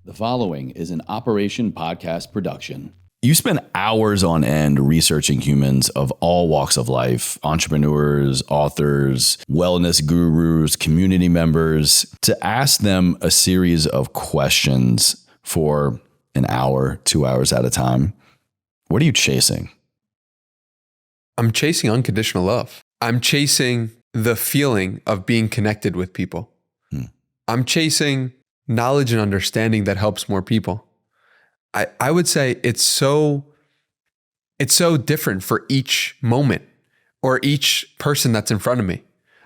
The following is an Operation Podcast production. You spend hours on end researching humans of all walks of life, entrepreneurs, authors, wellness gurus, community members, to ask them a series of questions for an hour, 2 hours at a time. What are you chasing? I'm chasing unconditional love. I'm chasing the feeling of being connected with people. I'm chasing knowledge and understanding that helps more people. I would say it's so different for each moment or each person that's in front of me.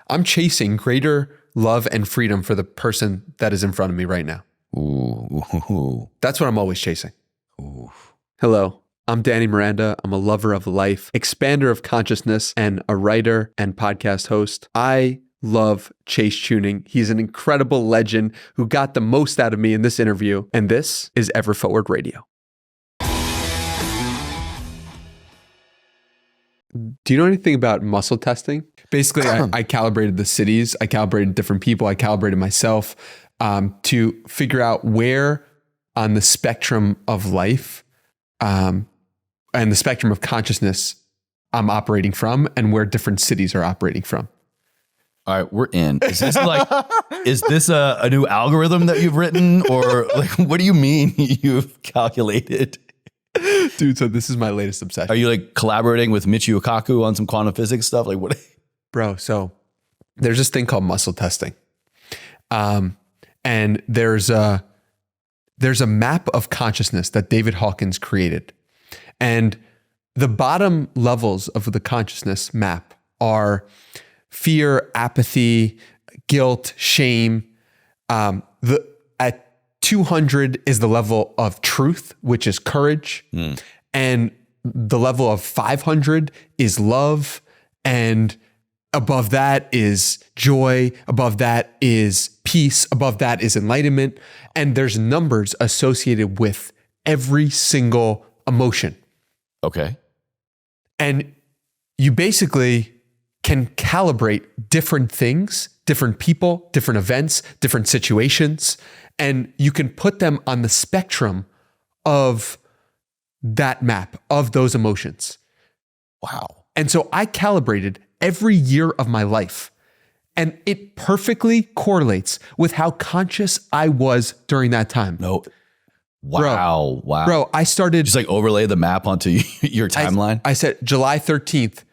I'm chasing greater love and freedom for the person that is in front of me right now. Ooh. That's what I'm always chasing. Ooh. Hello, I'm Danny Miranda. I'm a lover of life, expander of consciousness, and a writer and podcast host. I love Chase Tuning. He's an incredible legend who got the most out of me in this interview. And this is Ever Forward Radio. Do you know anything about muscle testing? Basically, I calibrated the cities. I calibrated different people. I calibrated myself to figure out where on the spectrum of life and the spectrum of consciousness I'm operating from and where different cities are operating from. All right, we're in. Is this a new algorithm that you've written, or like, what do you mean you've calculated? Dude, so this is my latest obsession. Are you like collaborating with Michio Kaku on some quantum physics stuff? Like what? Bro, so there's this thing called muscle testing. And there's a map of consciousness that David Hawkins created. And the bottom levels of the consciousness map are fear, apathy, guilt, shame. At 200 is the level of truth, which is courage. And the level of 500 is love. And above that is joy. Above that is peace. Above that is enlightenment. And there's numbers associated with every single emotion. Okay. And you basically can calibrate different things, different people, different events, different situations, and you can put them on the spectrum of that map, of those emotions. Wow. And so I calibrated every year of my life, and it perfectly correlates with how conscious I was during that time. No. Wow. Wow. Bro, I started... Just like overlay the map onto your timeline? I said July 13th,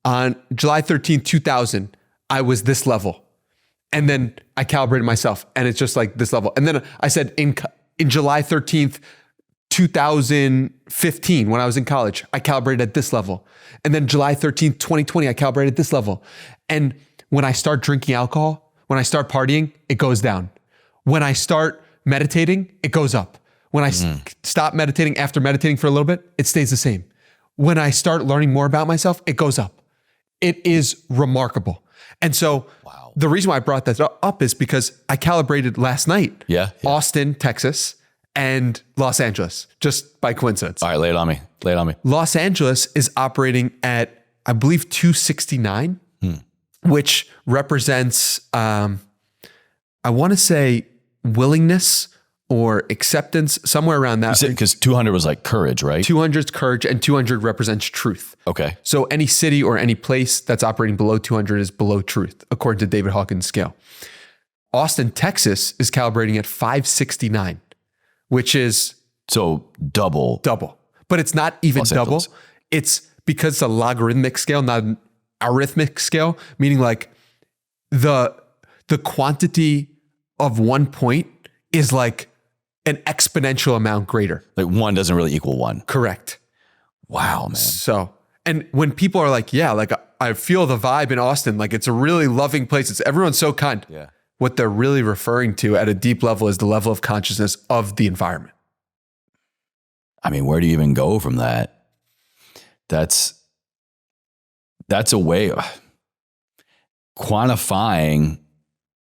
on July 13th, 2000, I was this level. And then I calibrated myself and it's just like this level. And then I said in July 13th, 2015, when I was in college, I calibrated at this level. And then July 13th, 2020, I calibrated at this level. And when I start drinking alcohol, when I start partying, it goes down. When I start meditating, it goes up. When I stop meditating, after meditating for a little bit, it stays the same. When I start learning more about myself, it goes up. It is remarkable. And so the reason why I brought that up is because I calibrated last night. Yeah. Austin, Texas, and Los Angeles, just by coincidence. All right, lay it on me. Los Angeles is operating at, I believe, 269, which represents, I want to say willingness or acceptance, somewhere around that. Because 200 was like courage, right? 200 is courage and 200 represents truth. Okay. So any city or any place that's operating below 200 is below truth, according to David Hawkins' scale. Austin, Texas is calibrating at 569, which is... So double. But it's not even double. It's because it's a logarithmic scale, not an arithmetic scale, meaning like the quantity of 1 point is like an exponential amount greater. Like 1 doesn't really equal 1. Correct. Wow, man. So, and when people are like, yeah, like I feel the vibe in Austin, like it's a really loving place. Everyone's so kind. Yeah. What they're really referring to at a deep level is the level of consciousness of the environment. I mean, where do you even go from that? That's a way of quantifying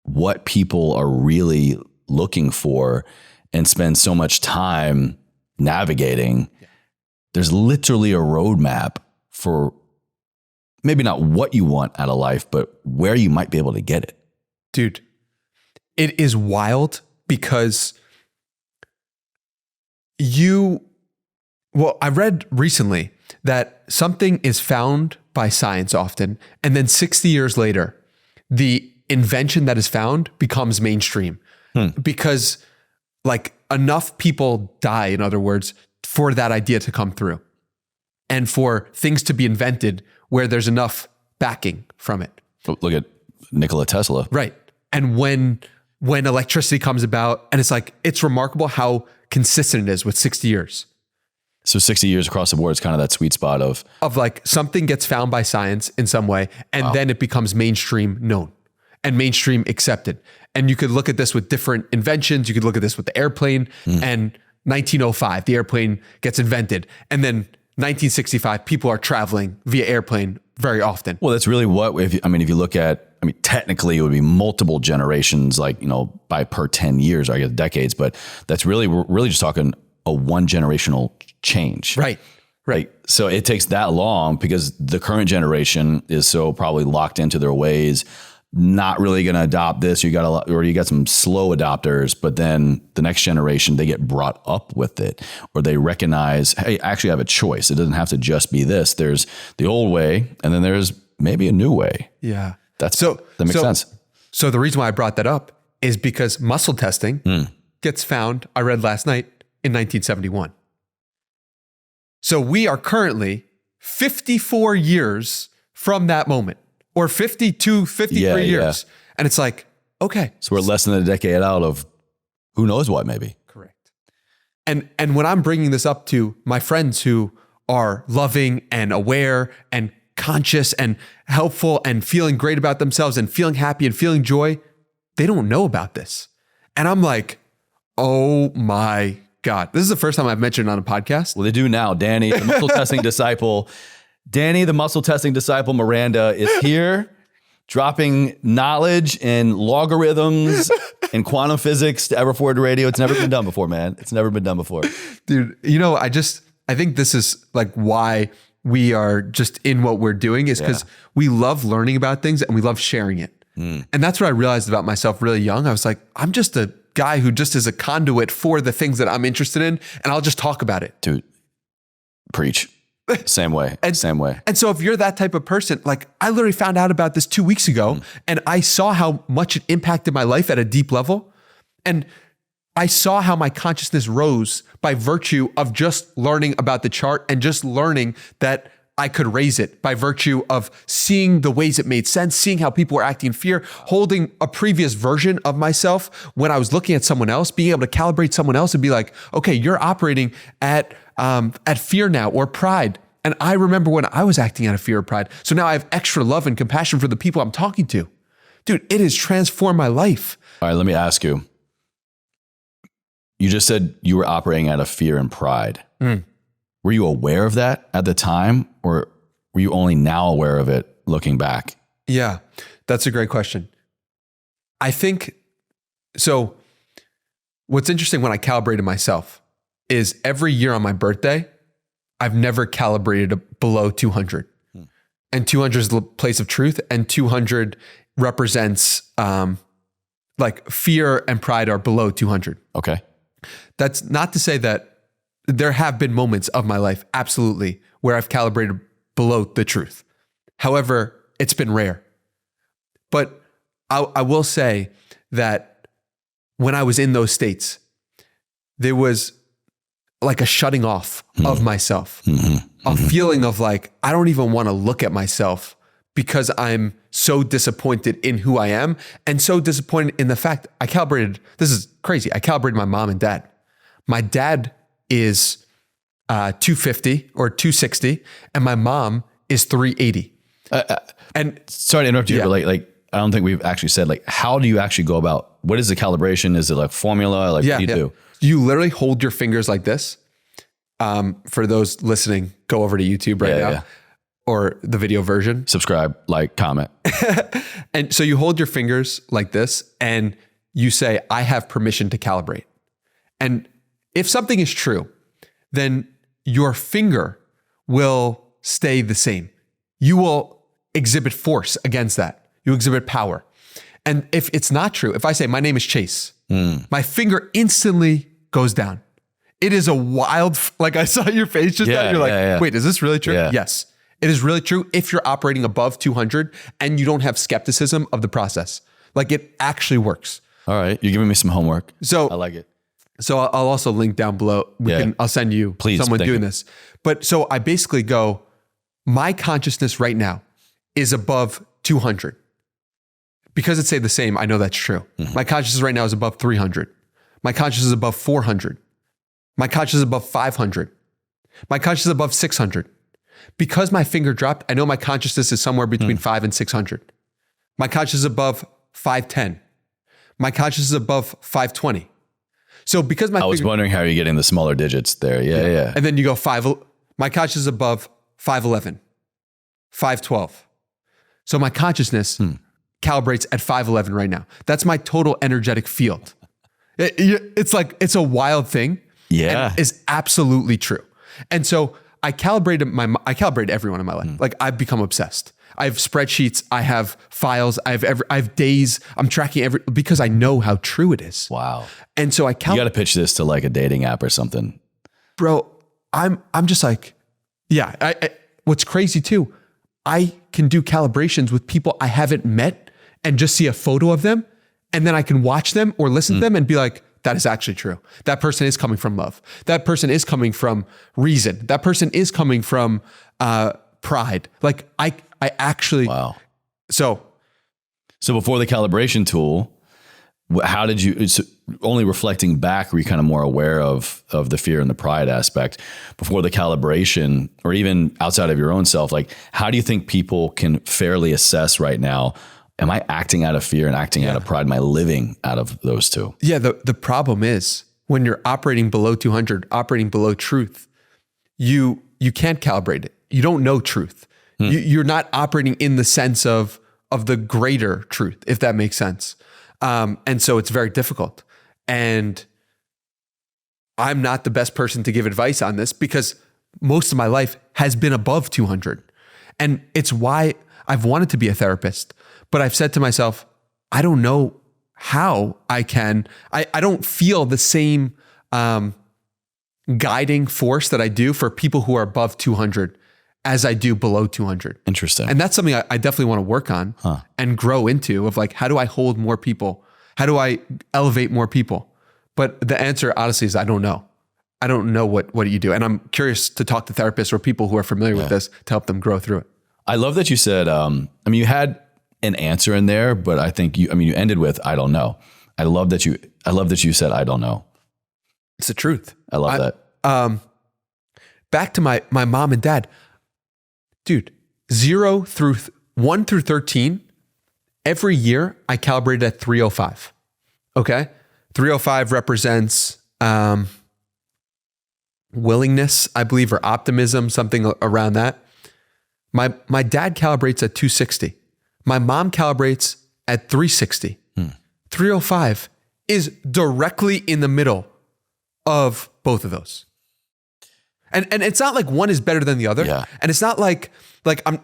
what people are really looking for and spend so much time navigating. Yeah. There's literally a roadmap for maybe not what you want out of life, but where you might be able to get it. Dude, it is wild because I read recently that something is found by science often, and then 60 years later, the invention that is found becomes mainstream because like enough people die, in other words, for that idea to come through and for things to be invented where there's enough backing from it. Look at Nikola Tesla. Right. And when electricity comes about, and it's remarkable how consistent it is with 60 years. So 60 years across the board is kind of that sweet spot of like something gets found by science in some way, and then it becomes mainstream known and mainstream accepted. And you could look at this with different inventions. You could look at this with the airplane and 1905, the airplane gets invented. And then 1965, people are traveling via airplane very often. Well, that's really what, if you look at, technically it would be multiple generations, by per 10 years, or I guess decades, but that's we're really just talking a one generational change. Right. So it takes that long because the current generation is so probably locked into their ways, not really going to adopt this. You got some slow adopters, but then the next generation, they get brought up with it, or they recognize, hey, I actually have a choice. It doesn't have to just be this. There's the old way, and then there's maybe a new way. Yeah. That makes sense. So the reason why I brought that up is because muscle testing gets found, I read last night, in 1971. So we are currently 54 years from that moment, or 52, 53 years. Yeah. And it's like, okay. So we're less than a decade out of who knows what, maybe. Correct. And when I'm bringing this up to my friends who are loving and aware and conscious and helpful and feeling great about themselves and feeling happy and feeling joy, they don't know about this. And I'm like, oh my God. This is the first time I've mentioned it on a podcast. Well, they do now. Danny, the muscle testing disciple. Danny, the muscle testing disciple Miranda is here, dropping knowledge and logarithms and quantum physics to Everforward Radio. It's never been done before, man. It's never been done before. Dude, I think this is like why we are just in what we're doing, is because we love learning about things and we love sharing it. And that's what I realized about myself really young. I was like, I'm just a guy who just is a conduit for the things that I'm interested in, and I'll just talk about it. Dude, preach. Same way. Same way. And so if you're that type of person, like I literally found out about this 2 weeks ago and I saw how much it impacted my life at a deep level. And I saw how my consciousness rose by virtue of just learning about the chart and just learning that I could raise it by virtue of seeing the ways it made sense, seeing how people were acting in fear, holding a previous version of myself when I was looking at someone else, being able to calibrate someone else and be like, okay, you're operating at fear now, or pride. And I remember when I was acting out of fear or pride. So now I have extra love and compassion for the people I'm talking to. Dude, it has transformed my life. All right, let me ask you. You just said you were operating out of fear and pride. Were you aware of that at the time, or were you only now aware of it looking back? Yeah, that's a great question. I think, so what's interesting when I calibrated myself is every year on my birthday, I've never calibrated below 200. And 200 is the place of truth, and 200 represents like fear and pride are below 200. Okay. That's not to say that there have been moments of my life, absolutely, where I've calibrated below the truth. However, it's been rare. But I will say that when I was in those states, there was like a shutting off of myself, a feeling of like, I don't even want to look at myself because I'm so disappointed in who I am and so disappointed in the fact I calibrated, this is crazy, I calibrated my mom and dad. My dad is 250 or 260 and my mom is 380. And sorry to interrupt you, but like I don't think we've actually said, like, how do you actually go about, what is the calibration? Is it like formula? Like what do you do? You literally hold your fingers like this. For those listening, go over to YouTube right now or the video version. Subscribe, like, comment. And so you hold your fingers like this and you say, I have permission to calibrate. And if something is true, then your finger will stay the same. You will exhibit force against that. You exhibit power. And if it's not true, if I say, my name is Chase, my finger instantly goes down. It is a wild, like I saw your face just now. You're like, wait, is this really true? Yeah. Yes, it is really true if you're operating above 200 and you don't have skepticism of the process. Like it actually works. All right. You're giving me some homework. So I like it. So I'll also link down below. I'll send you someone doing this. But so I basically go, my consciousness right now is above 200. Because it say the same, I know that's true. Mm-hmm. My consciousness right now is above 300. My consciousness is above 400. My consciousness is above 500. My consciousness is above 600. Because my finger dropped, I know my consciousness is somewhere between 5 and 600. My consciousness is above 510. My consciousness is above 520. So because I was wondering how you're getting the smaller digits there. Yeah. And then you go my consciousness is above 511, 512. So my consciousness calibrates at 511 right now. That's my total energetic field. It's like, it's a wild thing. Yeah. And it's absolutely true. And so I calibrate everyone in my life. Like I've become obsessed. I have spreadsheets, I have files, I have days, I'm tracking because I know how true it is. Wow. And so you got to pitch this to like a dating app or something. Bro, I'm just like, what's crazy too, I can do calibrations with people I haven't met and just see a photo of them. And then I can watch them or listen to them and be like, that is actually true. That person is coming from love. That person is coming from reason. That person is coming from pride. Like I actually, wow. So before the calibration tool, how did you, it's only reflecting back, were you kind of more aware of the fear and the pride aspect before the calibration, or even outside of your own self? Like, how do you think people can fairly assess right now, am I acting out of fear and acting out of pride? Am I living out of those two? Yeah. The problem is when you're operating below 200, operating below truth, you can't calibrate it. You don't know truth. You're not operating in the sense of the greater truth, if that makes sense. And so it's very difficult. And I'm not the best person to give advice on this because most of my life has been above 200. And it's why I've wanted to be a therapist, but I've said to myself, I don't know how I don't feel the same guiding force that I do for people who are above 200 as I do below 200. Interesting. And that's something I definitely want to work on and grow into, of like, how do I hold more people? How do I elevate more people? But the answer honestly is, I don't know. I don't know what you do. And I'm curious to talk to therapists or people who are familiar with this to help them grow through it. I love that you said, you had an answer in there, but I think you ended with, I don't know. I love that you said, I don't know. It's the truth. I love that. Back to my mom and dad. Dude, 1 through 13, every year I calibrated at 305. Okay? 305 represents willingness, I believe, or optimism, something around that. My dad calibrates at 260. My mom calibrates at 360. 305 is directly in the middle of both of those. And it's not like one is better than the other. Yeah. And it's not like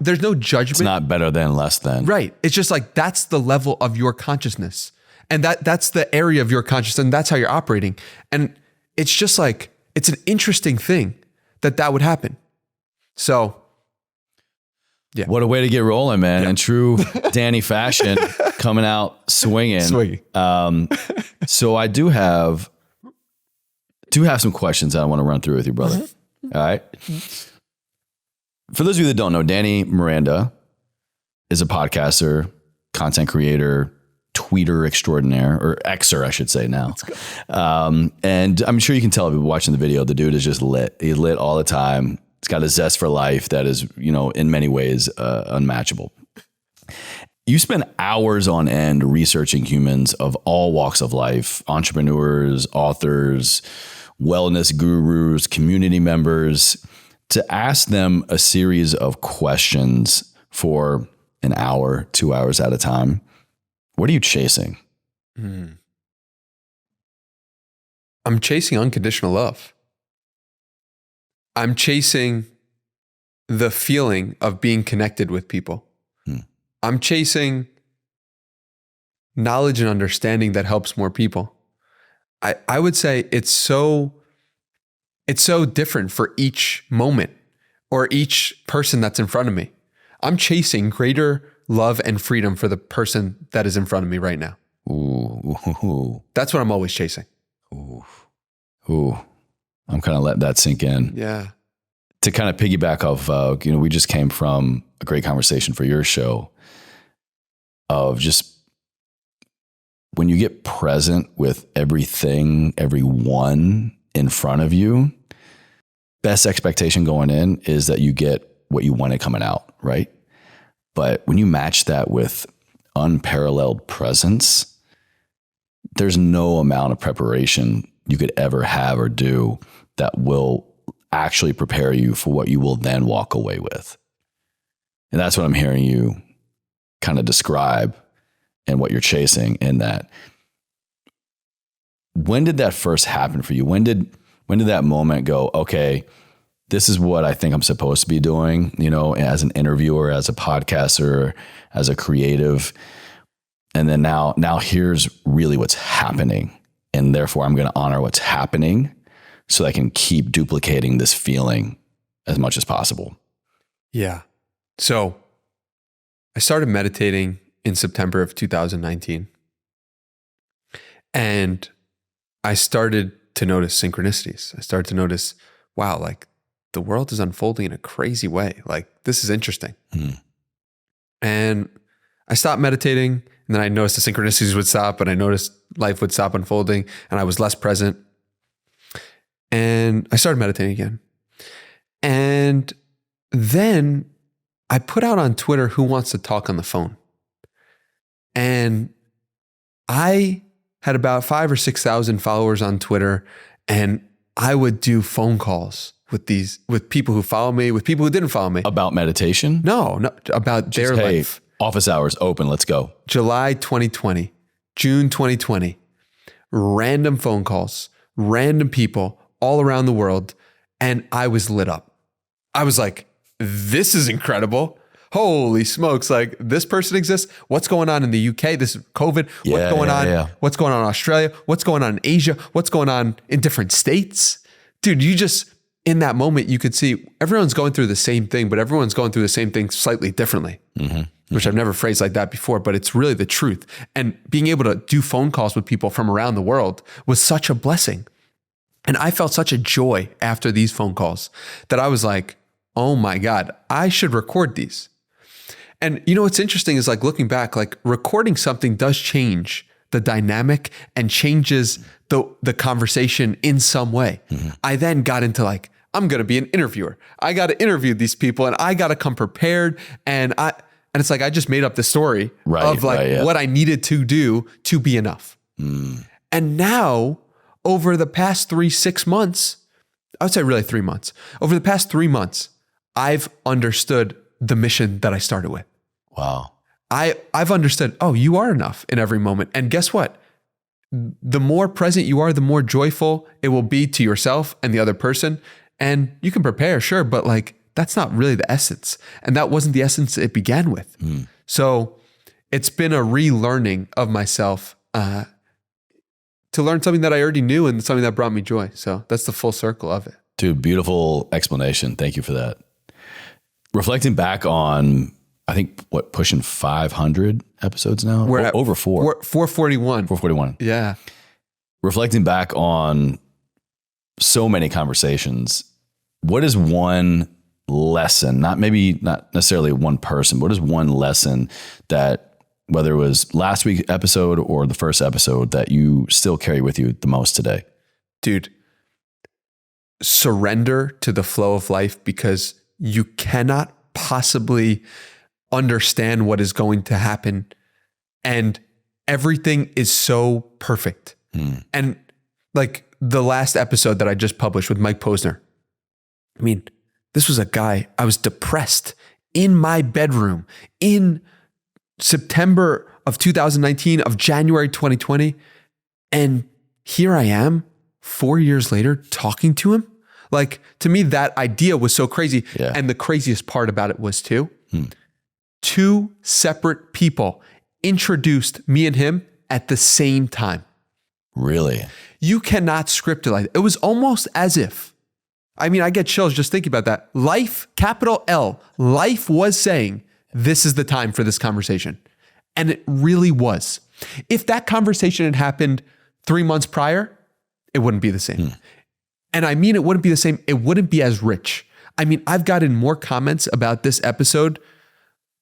there's no judgment. It's not better than, less than. Right. It's just like, that's the level of your consciousness. And that's the area of your consciousness. And that's how you're operating. And it's just like, it's an interesting thing that would happen. So yeah. What a way to get rolling, man. In true Danny fashion, coming out swinging. So I do have some questions I want to run through with you, brother. Mm-hmm. All right. For those of you that don't know, Danny Miranda is a podcaster, content creator, tweeter extraordinaire, or Xer, I should say now. And I'm sure you can tell if you're watching the video, the dude is just lit. He's lit all the time. He's got a zest for life that is, in many ways unmatchable. You spend hours on end researching humans of all walks of life, entrepreneurs, authors, wellness gurus, community members, to ask them a series of questions for an hour, 2 hours at a time. What are you chasing? I'm chasing unconditional love. I'm chasing the feeling of being connected with people. I'm chasing knowledge and understanding that helps more people. I would say it's so it's so different for each moment or each person that's in front of me. I'm chasing greater love and freedom for the person that is in front of me right now. Ooh. That's what I'm always chasing. Ooh. I'm kind of letting that sink in. Yeah. To kind of piggyback off, we just came from a great conversation for your show of just when you get present with everything, everyone in front of you, best expectation going in is that you get what you wanted coming out, right? But when you match that with unparalleled presence, there's no amount of preparation you could ever have or do that will actually prepare you for what you will then walk away with. And that's what I'm hearing you kind of describe and what you're chasing in that. When did that first happen for you? When did that moment go, okay, this is what I think I'm supposed to be doing, as an interviewer, as a podcaster, as a creative. And then now here's really what's happening. And therefore I'm going to honor what's happening so that I can keep duplicating this feeling as much as possible. Yeah. So I started meditating in September of 2019. And I started to notice synchronicities. I started to notice, wow, like the world is unfolding in a crazy way. Like this is interesting. And I stopped meditating, and then I noticed the synchronicities would stop, and I noticed life would stop unfolding, and I was less present. And I started meditating again. And then I put out on Twitter, who wants to talk on the phone? And I had about 5,000 or 6,000 followers on Twitter, and I would do phone calls with people who follow me, with people who didn't follow me. About meditation? No, about their life. Office hours open, let's go. July 2020, June 2020, random phone calls, random people all around the world, and I was lit up. I was like, this is incredible. Holy smokes, like this person exists. What's going on in the UK? This is COVID. What's going on? Yeah. What's going on in Australia? What's going on in Asia? What's going on in different states? Dude, in that moment, you could see everyone's going through the same thing, but everyone's going through the same thing slightly differently, which I've never phrased like that before, but it's really the truth. And being able to do phone calls with people from around the world was such a blessing. And I felt such a joy after these phone calls that I was like, oh my God, I should record these. And what's interesting is like looking back, like recording something does change the dynamic and changes the conversation in some way. I then got into like, I'm going to be an interviewer. I got to interview these people and I got to come prepared. And it's like, I just made up the story of what I needed to do to be enough. And now over the past 6 months, I would say really 3 months, over the past 3 months, I've understood the mission that I started with. Wow. I've understood, you are enough in every moment. And guess what? The more present you are, the more joyful it will be to yourself and the other person. And you can prepare, sure, but like, that's not really the essence. And that wasn't the essence it began with. So it's been a relearning of myself to learn something that I already knew and something that brought me joy. So that's the full circle of it. Dude, beautiful explanation. Thank you for that. Reflecting back on, I think, pushing 500 episodes now? We're at over 441. 441. Yeah. Reflecting back on so many conversations, what is one lesson, not necessarily one person, but what is one lesson that, whether it was last week's episode or the first episode, that you still carry with you the most today? Dude, surrender to the flow of life, because you cannot possibly understand what is going to happen. And everything is so perfect. And like the last episode that I just published with Mike Posner, I mean, this was a guy, I was depressed in my bedroom in September of 2019, of January 2020. And here I am 4 years later talking to him. Like, to me, that idea was so crazy. Yeah. And the craziest part about it was two separate people introduced me and him at the same time. Really? You cannot script it like that. It was almost as if I mean, I get chills just thinking about that. Life, capital L, life was saying, this is the time for this conversation. And it really was. If that conversation had happened 3 months prior, it wouldn't be the same. And I mean, it wouldn't be the same. It wouldn't be as rich. I mean, I've gotten more comments about this episode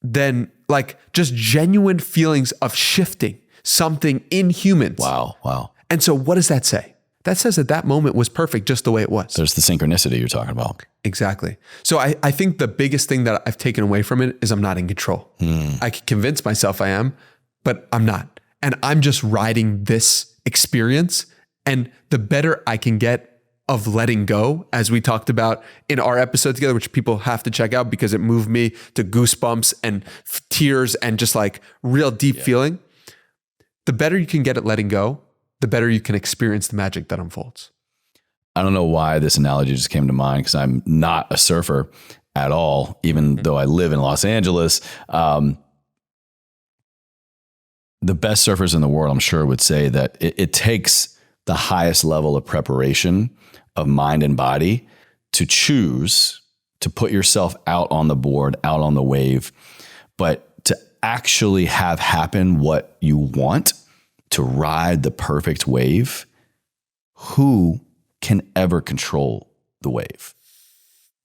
than like just genuine feelings of shifting something in humans. Wow. And so what does that say? That says that moment was perfect just the way it was. There's the synchronicity you're talking about. Exactly. So I think the biggest thing that I've taken away from it is I'm not in control. I can convince myself I am, but I'm not. And I'm just riding this experience. And the better I can get of letting go, as we talked about in our episode together, which people have to check out because it moved me to goosebumps and tears and just like real deep feeling. The better you can get at letting go, the better you can experience the magic that unfolds. I don't know why this analogy just came to mind because I'm not a surfer at all, even though I live in Los Angeles. The best surfers in the world, I'm sure, would say that it takes the highest level of preparation of mind and body to choose to put yourself out on the board, out on the wave, but to actually have happen what you want, to ride the perfect wave. Who can ever control the wave?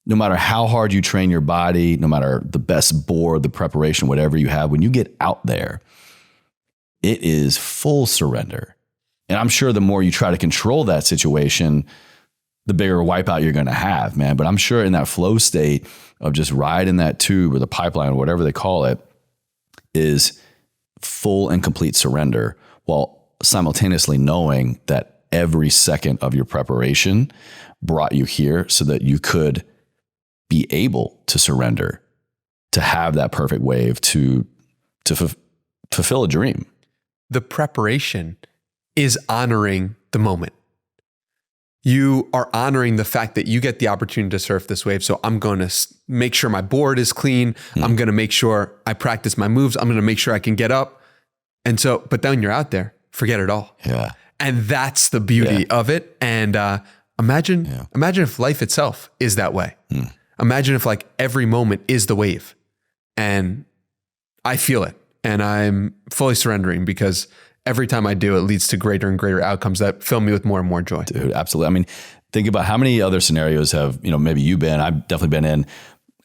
No matter how hard you train your body, no matter the best board, the preparation, whatever you have, when you get out there, it is full surrender. And I'm sure the more you try to control that situation, the bigger wipeout you're going to have, man. But I'm sure in that flow state of just riding that tube or the pipeline, or whatever they call it, is full and complete surrender, while simultaneously knowing that every second of your preparation brought you here so that you could be able to surrender, to have that perfect wave, to fulfill a dream. The preparation is honoring the moment. You are honoring the fact that you get the opportunity to surf this wave. So I'm going to make sure my board is clean. I'm going to make sure I practice my moves. I'm going to make sure I can get up. And so, but then you're out there, forget it all. Yeah. And that's the beauty of it. And imagine if life itself is that way. Imagine if like every moment is the wave and I feel it and I'm fully surrendering, because every time I do, it leads to greater and greater outcomes that fill me with more and more joy. Dude, absolutely. I mean, think about how many other scenarios have, maybe you've been, I've definitely been in,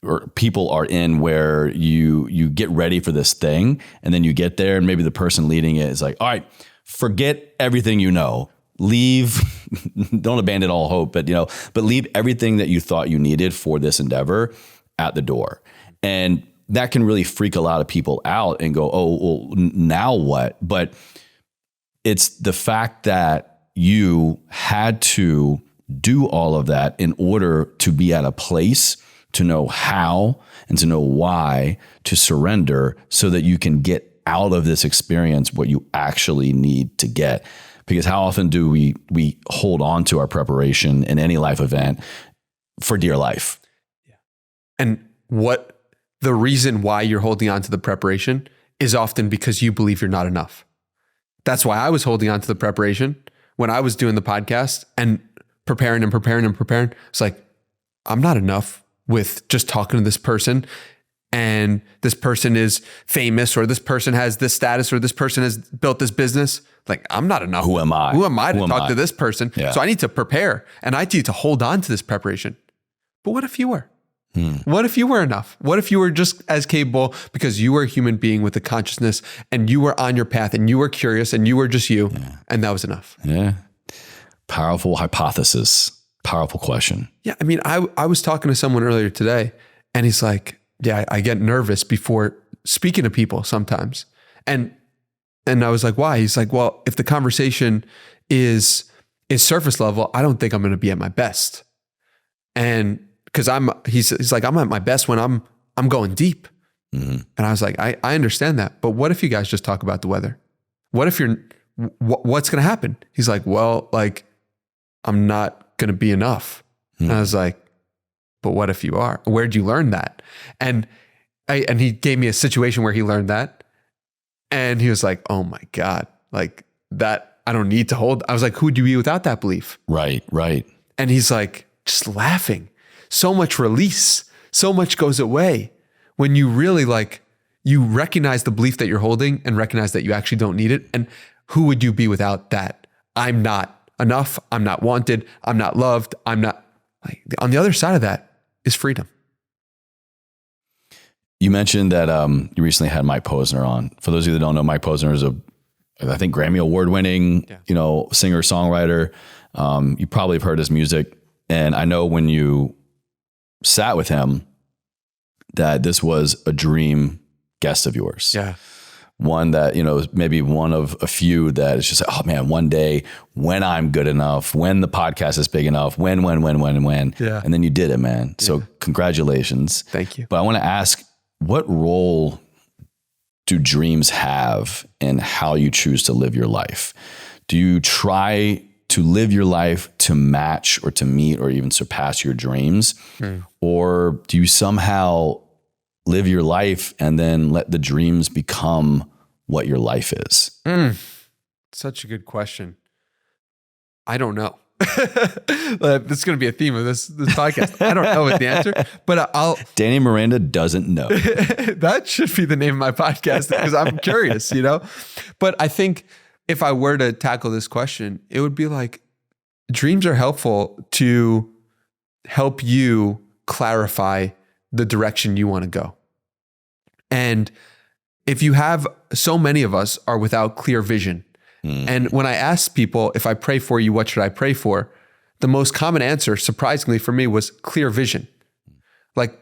or people are in, where you get ready for this thing and then you get there and maybe the person leading it is like, all right, forget everything leave, don't abandon all hope, but leave everything that you thought you needed for this endeavor at the door. And that can really freak a lot of people out and go, oh, well, now what? But it's the fact that you had to do all of that in order to be at a place to know how and to know why to surrender, so that you can get out of this experience what you actually need to get. Because how often do we hold on to our preparation in any life event for dear life? Yeah. And the reason why you're holding on to the preparation is often because you believe you're not enough. That's why I was holding on to the preparation when I was doing the podcast and preparing. It's like, I'm not enough with just talking to this person, and this person is famous, or this person has this status, or this person has built this business. Like, I'm not enough. Who am I? Who am I to talk to this person? Yeah. So I need to prepare, and I need to hold on to this preparation. But what if you were? What if you were enough? What if you were just as capable because you were a human being with a consciousness and you were on your path and you were curious and you were just you, and that was enough? Yeah. Powerful hypothesis. Powerful question. Yeah. I mean, I was talking to someone earlier today and he's like, yeah, I get nervous before speaking to people sometimes. And I was like, why? He's like, well, if the conversation is surface level, I don't think I'm going to be at my best. And because he's like, I'm at my best when I'm going deep. And I was like, I understand that, but what if you guys just talk about the weather? What if what's going to happen? He's like, well, like, I'm not going to be enough. And I was like, but what if you are? Where'd you learn that? And he gave me a situation where he learned that. And he was like, oh my God, like that, I don't need to hold. I was like, who'd you be without that belief? Right. And he's like, just laughing. So much release, so much goes away when you really you recognize the belief that you're holding and recognize that you actually don't need it. And who would you be without that? I'm not enough. I'm not wanted. I'm not loved. I'm not on the other side of that is freedom. You mentioned that you recently had Mike Posner on. For those of you that don't know, Mike Posner is I think Grammy award-winning, singer, songwriter. You probably have heard his music. And I know when you sat with him that this was a dream guest of yours. Yeah. One that, maybe one of a few that is just, oh man, one day when I'm good enough, when the podcast is big enough, when. Yeah. And then you did it, man. So congratulations. Thank you. But I want to ask, what role do dreams have in how you choose to live your life? Do you try to live your life to match or to meet or even surpass your dreams? Or do you somehow live your life and then let the dreams become what your life is? Such a good question. I don't know. This is going to be a theme of this podcast. I don't know what the answer, but Danny Miranda doesn't know. That should be the name of my podcast because I'm curious, But I think if I were to tackle this question, it would be dreams are helpful to help you clarify the direction you want to go. And if you have, so many of us are without clear vision. And when I asked people, if I pray for you, what should I pray for? The most common answer, surprisingly for me, was clear vision.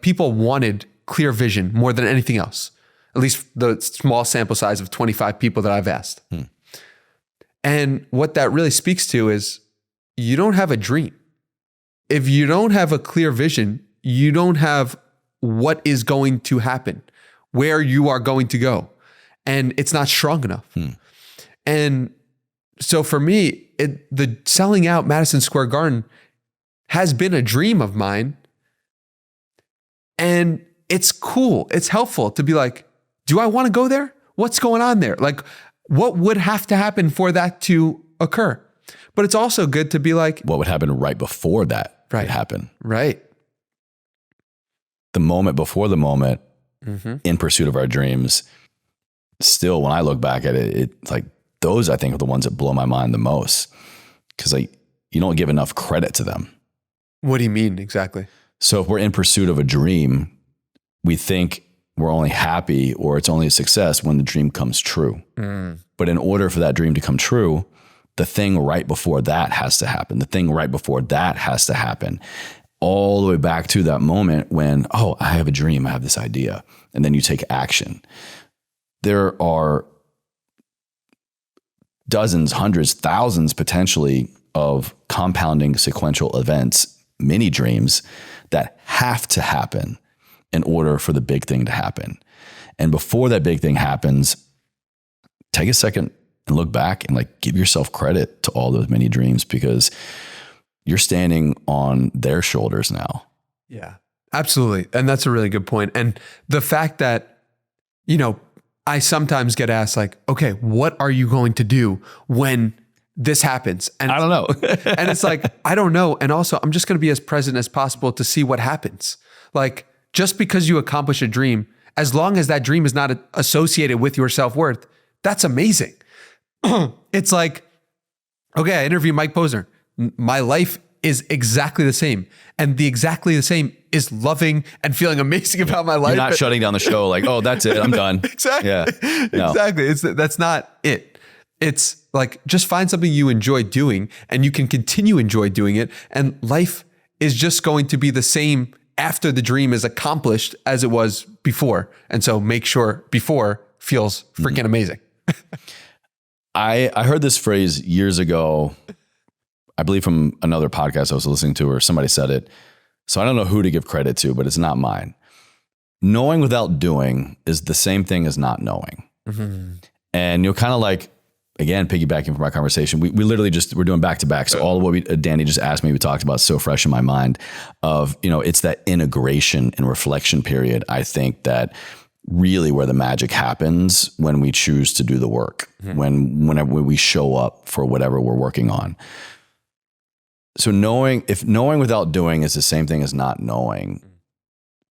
People wanted clear vision more than anything else, at least the small sample size of 25 people that I've asked. And what that really speaks to is you don't have a dream. If you don't have a clear vision, you don't have what is going to happen, where you are going to go. And it's not strong enough. And so for me, the selling out Madison Square Garden has been a dream of mine. And it's cool. It's helpful to be do I want to go there? What's going on there? What would have to happen for that to occur? But it's also good to be what would happen right before that could happen? Right. The moment before the moment in pursuit of our dreams. Still, when I look back at it, it's those I think are the ones that blow my mind the most because you don't give enough credit to them. What do you mean exactly? So if we're in pursuit of a dream, we think we're only happy or it's only a success when the dream comes true. But in order for that dream to come true, the thing right before that has to happen. The thing right before that has to happen. All the way back to that moment when, oh, I have a dream, I have this idea. And then you take action. There are dozens, hundreds, thousands potentially of compounding sequential events, mini dreams that have to happen in order for the big thing to happen. And before that big thing happens, take a second and look back and give yourself credit to all those mini dreams because you're standing on their shoulders now. Yeah, absolutely. And that's a really good point. And the fact that, I sometimes get asked okay, what are you going to do when this happens? And I don't know. And it's I don't know. And also I'm just going to be as present as possible to see what happens. Just because you accomplish a dream, as long as that dream is not associated with your self-worth, that's amazing. It's okay, I interviewed Mike Posner. My life is exactly the same. And the exactly the same is loving and feeling amazing about my life. You're not shutting down the show oh, that's it, I'm done. Exactly. Yeah. No. Exactly. That's not it. It's just find something you enjoy doing and you can continue enjoy doing it. And life is just going to be the same after the dream is accomplished as it was before. And so make sure before feels freaking amazing. I heard this phrase years ago, I believe from another podcast I was listening to, or somebody said it. So I don't know who to give credit to, but it's not mine. Knowing without doing is the same thing as not knowing. And you're kind of again, piggybacking from our conversation, we literally we're doing back to back. So all of what Danny just asked me, we talked about so fresh in my mind of, it's that integration and reflection period. I think that really where the magic happens when we choose to do the work, whenever we show up for whatever we're working on. So if knowing without doing is the same thing as not knowing,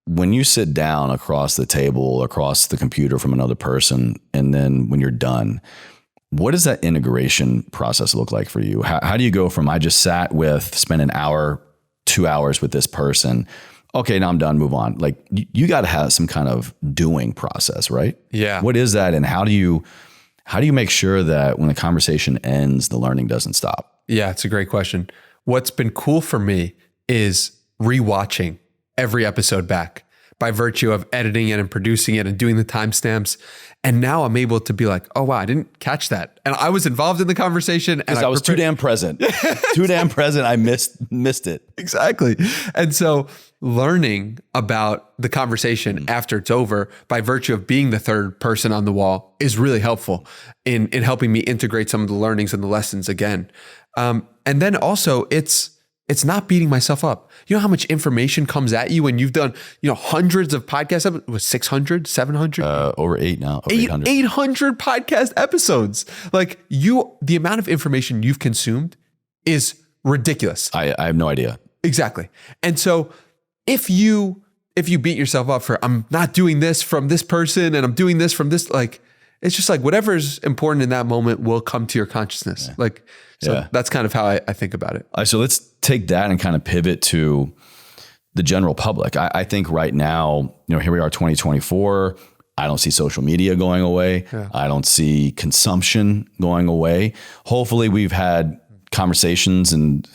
when you sit down across the table, across the computer from another person, and then when you're done, what does that integration process look like for you? How do you go from, I just spent an hour, 2 hours with this person. Okay, now I'm done, move on. Like you got to have some kind of doing process, right? Yeah. What is that? And how do you make sure that when the conversation ends, the learning doesn't stop? Yeah, it's a great question. What's been cool for me is rewatching every episode back by virtue of editing it and producing it and doing the timestamps. And now I'm able to be like, oh, wow, I didn't catch that. And I was involved in the conversation. And I was too damn present. Too damn present. I missed it. Exactly. And so learning about the conversation after it's over by virtue of being the third person on the wall is really helpful in helping me integrate some of the learnings and the lessons again. And then also it's not beating myself up. You know how much information comes at you when you've done, hundreds of podcasts, was 600, 700? Over 8 now. Over 800. 800 podcast episodes. Like the amount of information you've consumed is ridiculous. I have no idea. Exactly. And so if you beat yourself up for, I'm not doing this from this person and I'm doing this from this, like, it's just like whatever's important in that moment will come to your consciousness. Yeah. That's kind of how I think about it. So let's take that and kind of pivot to the general public. I think right now, here we are, 2024. I don't see social media going away. Yeah. I don't see consumption going away. Hopefully we've had conversations, and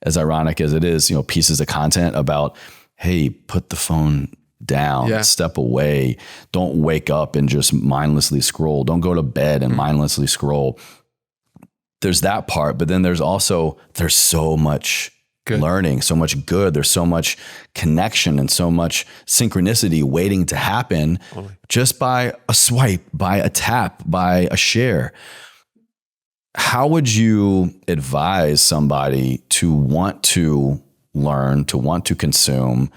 as ironic as it is, pieces of content about, hey, put the phone down, step away. Don't wake up and just mindlessly scroll. Don't go to bed and mindlessly scroll. There's that part, but then there's so much learning, so much good. There's so much connection and so much synchronicity waiting to happen just by a swipe, by a tap, by a share. How would you advise somebody to want to learn, to want to consume,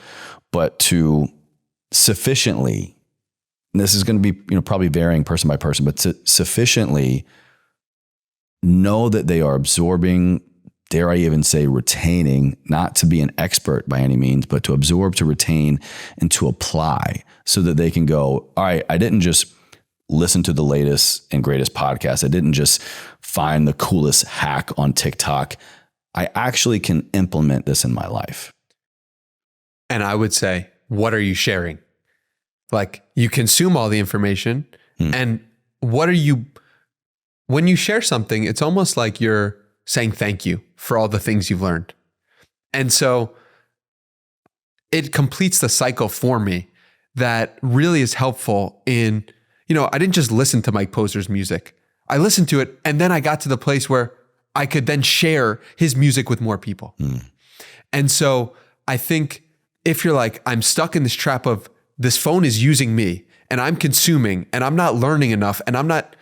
but to sufficiently, and this is going to be, probably varying person by person, but to sufficiently know that they are absorbing, dare I even say retaining, not to be an expert by any means, but to absorb, to retain, and to apply so that they can go, all right, I didn't just listen to the latest and greatest podcast. I didn't just find the coolest hack on TikTok. I actually can implement this in my life. And I would say, what are you sharing? Like, you consume all the information and when you share something, it's almost like you're saying thank you for all the things you've learned. And so it completes the cycle for me that really is helpful in, I didn't just listen to Mike Posner's music. I listened to it and then I got to the place where I could then share his music with more people. And so I think if you're like, I'm stuck in this trap of this phone is using me and I'm consuming and I'm not learning enough and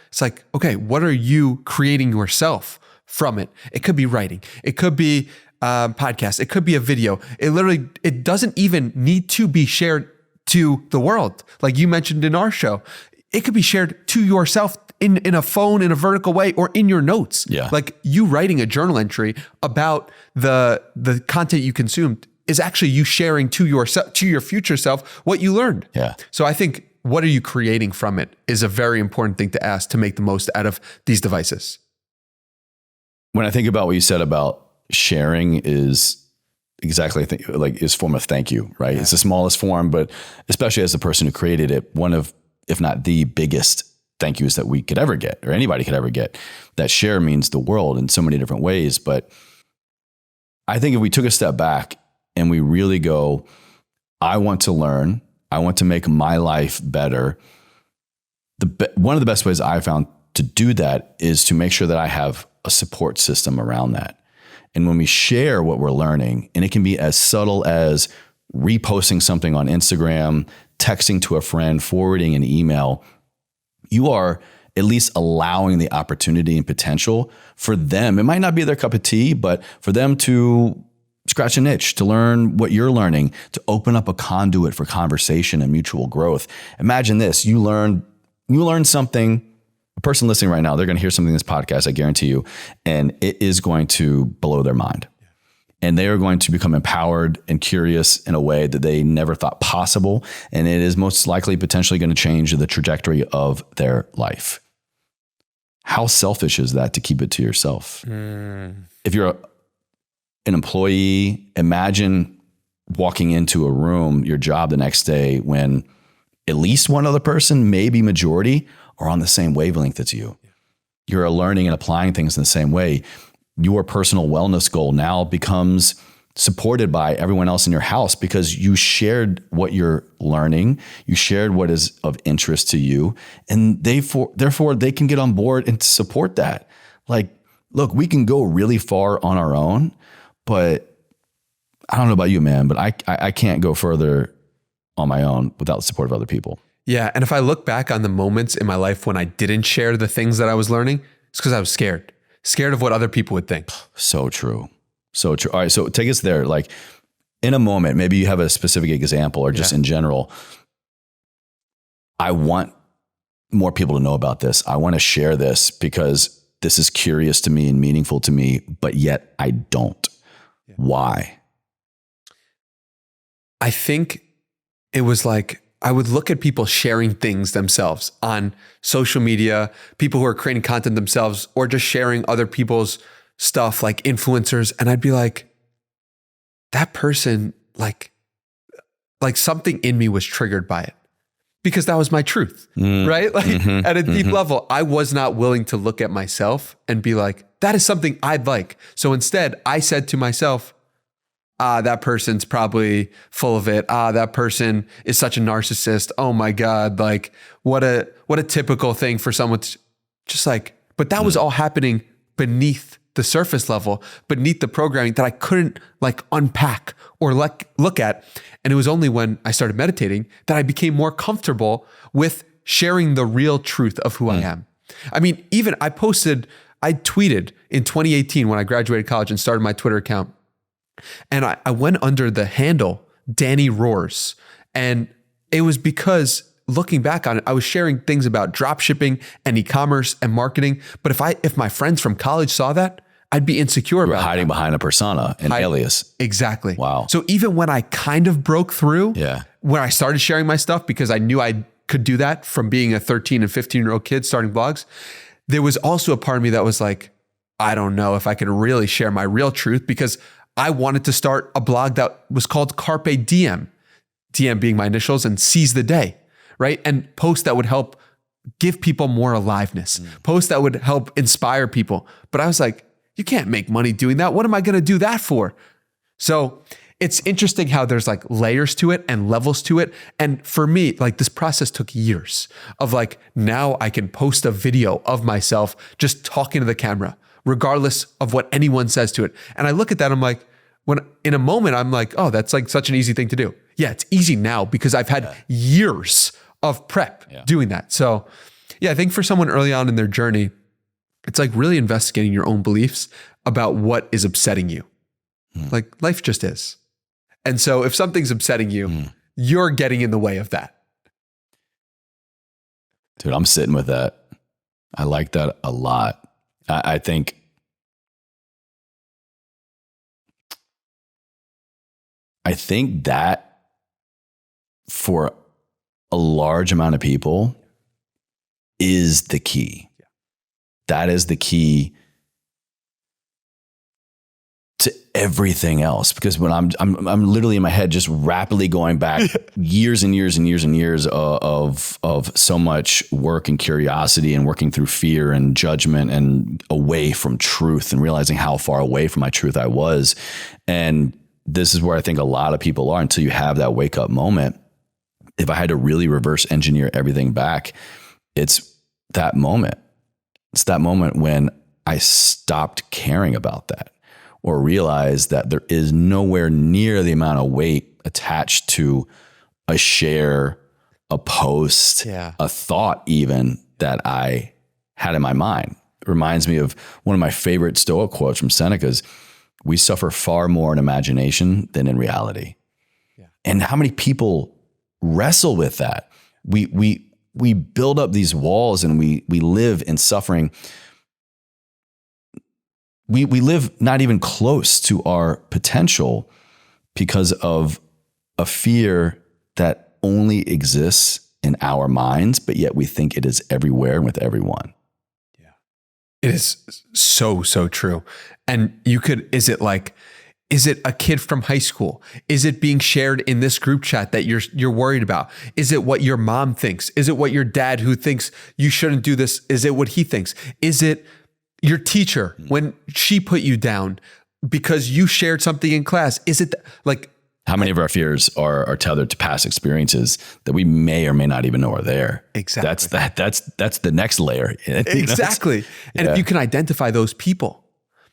it's like, okay, what are you creating yourself from it? It could be writing. It could be a podcast. It could be a video. It doesn't even need to be shared to the world. Like you mentioned in our show, it could be shared to yourself in a phone in a vertical way or in your notes. Yeah. Like you writing a journal entry about the content you consumed is actually you sharing to yourself, to your future self, what you learned. Yeah. So I think, what are you creating from it is a very important thing to ask to make the most out of these devices. When I think about what you said about sharing is exactly, I think, like is form of thank you, right? Yeah. It's the smallest form, but especially as the person who created it, one of, if not the biggest thank yous that we could ever get or anybody could ever get. That share means the world in so many different ways. But I think if we took a step back and we really go, I want to learn, I want to make my life better. One of the best ways I found to do that is to make sure that I have a support system around that. And when we share what we're learning, and it can be as subtle as reposting something on Instagram, texting to a friend, forwarding an email, you are at least allowing the opportunity and potential for them. It might not be their cup of tea, but for them to scratch an itch, to learn what you're learning, to open up a conduit for conversation and mutual growth. Imagine this, you learn something, a person listening right now, they're going to hear something in this podcast, I guarantee you, and it is going to blow their mind. and they are going to become empowered and curious in a way that they never thought possible. And it is most likely potentially going to change the trajectory of their life. How selfish is that to keep it to yourself? If you're an employee, imagine walking into a room, your job the next day, when at least one other person, maybe majority, are on the same wavelength as you. You're learning and applying things in the same way. Your personal wellness goal now becomes supported by everyone else in your house because you shared what you're learning, you shared what is of interest to you, and therefore they can get on board and support that. Like, look, we can go really far on our own, but I don't know about you, man, but I can't go further on my own without the support of other people. Yeah. And if I look back on the moments in my life when I didn't share the things that I was learning, it's because I was scared of what other people would think. So true. So true. All right. So take us there. Like, in a moment, maybe you have a specific example or just in general. I want more people to know about this. I want to share this because this is curious to me and meaningful to me, but yet I don't. Yeah. Why? I think it was like, I would look at people sharing things themselves on social media, people who are creating content themselves, or just sharing other people's stuff like influencers. And I'd be like, that person, like something in me was triggered by it because that was my truth, right? Like at a deep level, I was not willing to look at myself and be like, that is something I'd like. So instead I said to myself, that person's probably full of it. That person is such a narcissist. Oh my God. Like what a typical thing for someone to just like, but that was all happening beneath the surface level, beneath the programming that I couldn't like unpack or look at. And it was only when I started meditating that I became more comfortable with sharing the real truth of who I am. I mean, even I tweeted in 2018 when I graduated college and started my Twitter account. And I went under the handle Danny Roars. And it was because looking back on it, I was sharing things about drop shipping and e-commerce and marketing. But if my friends from college saw that, I'd be insecure about it. Hiding behind a persona, an alias. Exactly. Wow. So even when I kind of broke through, when I started sharing my stuff, because I knew I could do that from being a 13 and 15-year-old kid starting blogs, there was also a part of me that was like, I don't know if I could really share my real truth, because I wanted to start a blog that was called Carpe Diem, DM being my initials and seize the day, right? And posts that would help give people more aliveness, posts that would help inspire people. But I was like, you can't make money doing that. What am I going to do that for? So it's interesting how there's like layers to it and levels to it. And for me, like this process took years of like, now I can post a video of myself just talking to the camera, regardless of what anyone says to it. And I look at that, I'm like, when in a moment, I'm like, oh, that's like such an easy thing to do. Yeah, it's easy now because I've had years of prep doing that. So yeah, I think for someone early on in their journey, it's like really investigating your own beliefs about what is upsetting you. Like life just is. And so if something's upsetting you, you're getting in the way of that. Dude, I'm sitting with that. I like that a lot. I think that for a large amount of people is the key. That is the key to everything else. Because when I'm literally in my head just rapidly going back years and years and years and years of so much work and curiosity and working through fear and judgment and away from truth and realizing how far away from my truth I was. And this is where I think a lot of people are until you have that wake up moment. If I had to really reverse engineer everything back, it's that moment. It's that moment when I stopped caring about that or realized that there is nowhere near the amount of weight attached to a share, a post, a thought even that I had in my mind. It reminds me of one of my favorite Stoic quotes from Seneca's, we suffer far more in imagination than in reality. And how many people wrestle with that? We build up these walls and we live in suffering we live not even close to our potential because of a fear that only exists in our minds, but yet we think it is everywhere and with everyone. Yeah. It is so, so true. And is it a kid from high school? Is it being shared in this group chat that you're worried about? Is it what your mom thinks? Is it what your dad who thinks you shouldn't do this? Is it what he thinks? Is it your teacher when she put you down because you shared something in class? Is it how many of our fears are tethered to past experiences that we may or may not even know are there? Exactly. That's the next layer. Exactly. And if you can identify those people,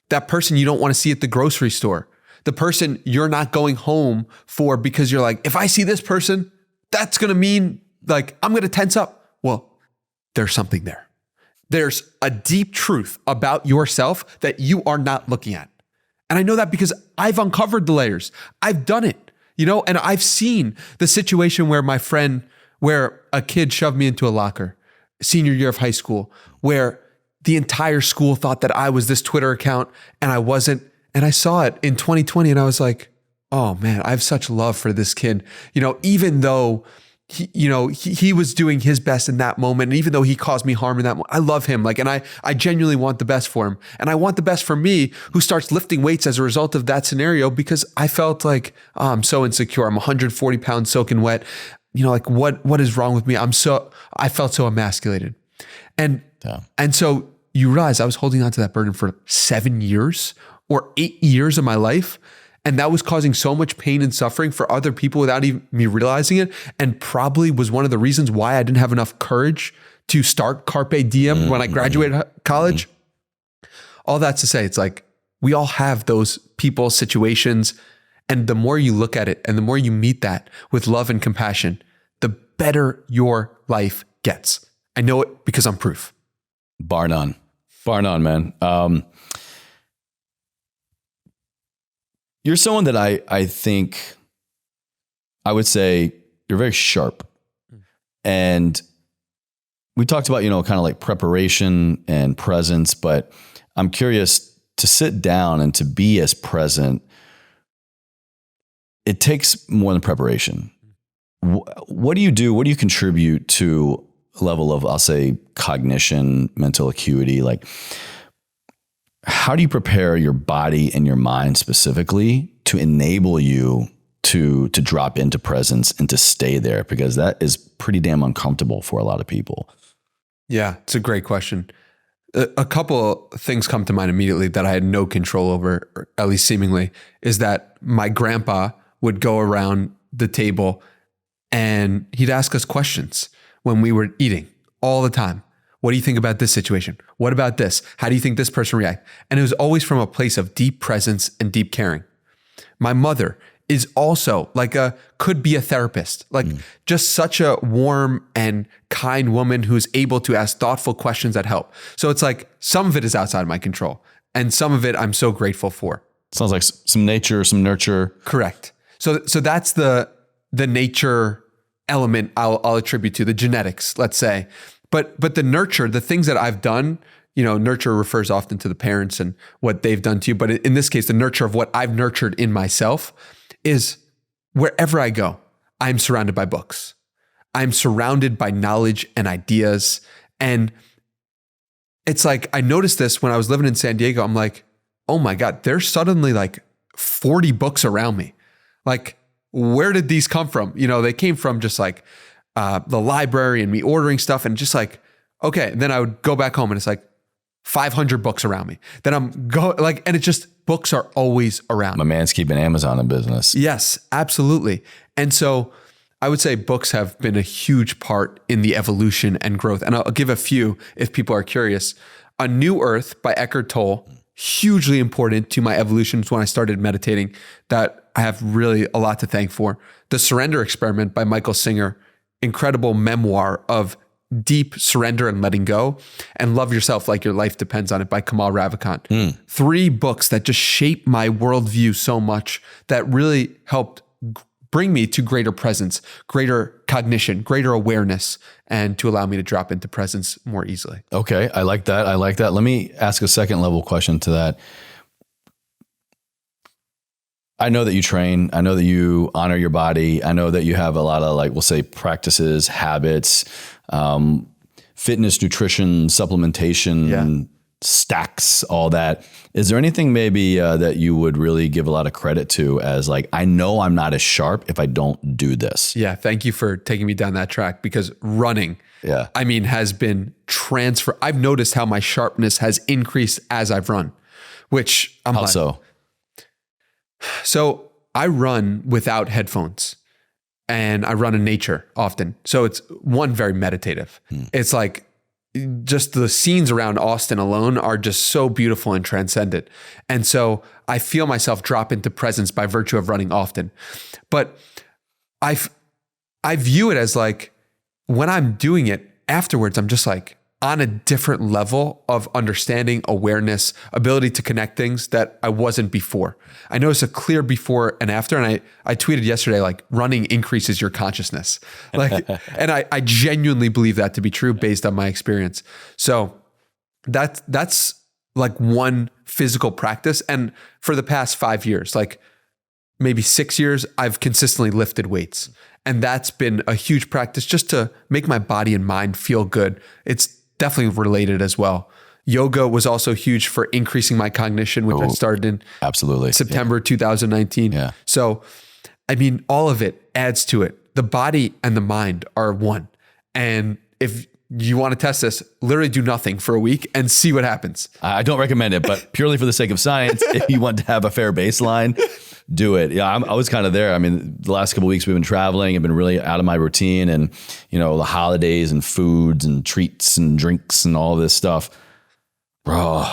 that person you don't want to see at the grocery store, the person you're not going home for because you're like, if I see this person, that's going to mean like I'm going to tense up. Well, there's something there. There's a deep truth about yourself that you are not looking at. And I know that because I've uncovered the layers. I've done it, and I've seen the situation where a kid shoved me into a locker, senior year of high school, where the entire school thought that I was this Twitter account and I wasn't. And I saw it in 2020 and I was like, oh man, I have such love for this kid. Even though he was doing his best in that moment. And even though he caused me harm in that moment, I love him. And I genuinely want the best for him. And I want the best for me, who starts lifting weights as a result of that scenario, because I felt like, oh, I'm so insecure. I'm 140 pounds soaking wet. What is wrong with me? I felt so emasculated. And so you realize I was holding on to that burden for 7 years or 8 years of my life. And that was causing so much pain and suffering for other people without even me realizing it. And probably was one of the reasons why I didn't have enough courage to start Carpe Diem when I graduated college. All that's to say, it's like we all have those people, situations. And the more you look at it and the more you meet that with love and compassion, the better your life gets. I know it because I'm proof. Bar none, man. You're someone that I think, I would say you're very sharp. And we talked about, kind of like preparation and presence, but I'm curious, to sit down and to be as present, it takes more than preparation. What do you do? What do you contribute to a level of, I'll say, cognition, mental acuity? Like, how do you prepare your body and your mind specifically to enable you to drop into presence and to stay there? Because that is pretty damn uncomfortable for a lot of people. Yeah, it's a great question. A couple things come to mind immediately that I had no control over, or at least seemingly, is that my grandpa would go around the table and he'd ask us questions when we were eating all the time. What do you think about this situation? What about this? How do you think this person react? And it was always from a place of deep presence and deep caring. My mother is also could be a therapist, just such a warm and kind woman who's able to ask thoughtful questions that help. So it's like some of it is outside of my control and some of it I'm so grateful for. Sounds like some nature, some nurture. Correct. So that's the nature element I'll attribute to the genetics, let's say. But the nurture, the things that I've done, nurture refers often to the parents and what they've done to you. But in this case, the nurture of what I've nurtured in myself is wherever I go, I'm surrounded by books. I'm surrounded by knowledge and ideas. And it's like, I noticed this when I was living in San Diego. I'm like, oh my God, there's suddenly 40 books around me. Where did these come from? They came from just the library and me ordering stuff and just okay. Then I would go back home and it's 500 books around me. Then and it's just, books are always around. My man's keeping Amazon in business. Yes, absolutely. And so I would say books have been a huge part in the evolution and growth. And I'll give a few if people are curious. A New Earth by Eckhart Tolle, hugely important to my evolution when I started meditating, that I have really a lot to thank for. The Surrender Experiment by Michael Singer, incredible memoir of deep surrender and letting go, and Love Yourself Like Your Life Depends on It by Kamal Ravikant. 3 books that just shaped my worldview so much, that really helped bring me to greater presence, greater cognition, greater awareness, and to allow me to drop into presence more easily. Okay. I like that. Let me ask a second level question to that. I know that you train. I know that you honor your body. I know that you have a lot of, like, we'll say, practices, habits, fitness, nutrition, supplementation, stacks, all that. Is there anything maybe that you would really give a lot of credit to as, like, I know I'm not as sharp if I don't do this? Yeah. Thank you for taking me down that track, because running, has been I've noticed how my sharpness has increased as I've run, which I'm How so? So I run without headphones, and I run in nature often. So it's very meditative. It's like just the scenes around Austin alone are just so beautiful and transcendent. And so I feel myself drop into presence by virtue of running often. But I view it as like, when I'm doing it afterwards, I'm just like on a different level of understanding, awareness, ability to connect things that I wasn't before. I noticed a clear before and after. And I tweeted yesterday, like, running increases your consciousness. Like, and I genuinely believe that to be true based on my experience. So that's like one physical practice. And for the past 5 years, like maybe 6 years, I've consistently lifted weights. And that's been a huge practice just to make my body and mind feel good. It's definitely related as well. Yoga was also huge for increasing my cognition, which I started in September 2019. Yeah. So, all of it adds to it. The body and the mind are one. And if you want to test this, literally do nothing for a week and see what happens. I don't recommend it, but purely for the sake of science, if you want to have a fair baseline, do it. Yeah, I was kind of there. The last couple of weeks we've been traveling. I've been really out of my routine, and the holidays and foods and treats and drinks and all this stuff. Bro,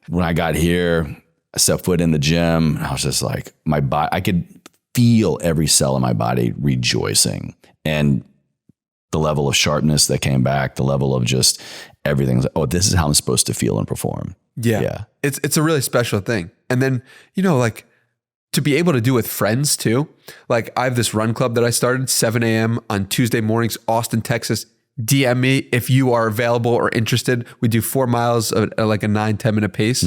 when I got here, I set foot in the gym. I was just like, my body, I could feel every cell in my body rejoicing, and the level of sharpness that came back, the level of just everything. Like, oh, this is how I'm supposed to feel and perform. Yeah. It's a really special thing. And then, like, to be able to do with friends too. Like, I have this run club that I started 7 a.m. on Tuesday mornings, Austin, Texas. DM me if you are available or interested. We do 4 miles at like a 9-10 minute pace.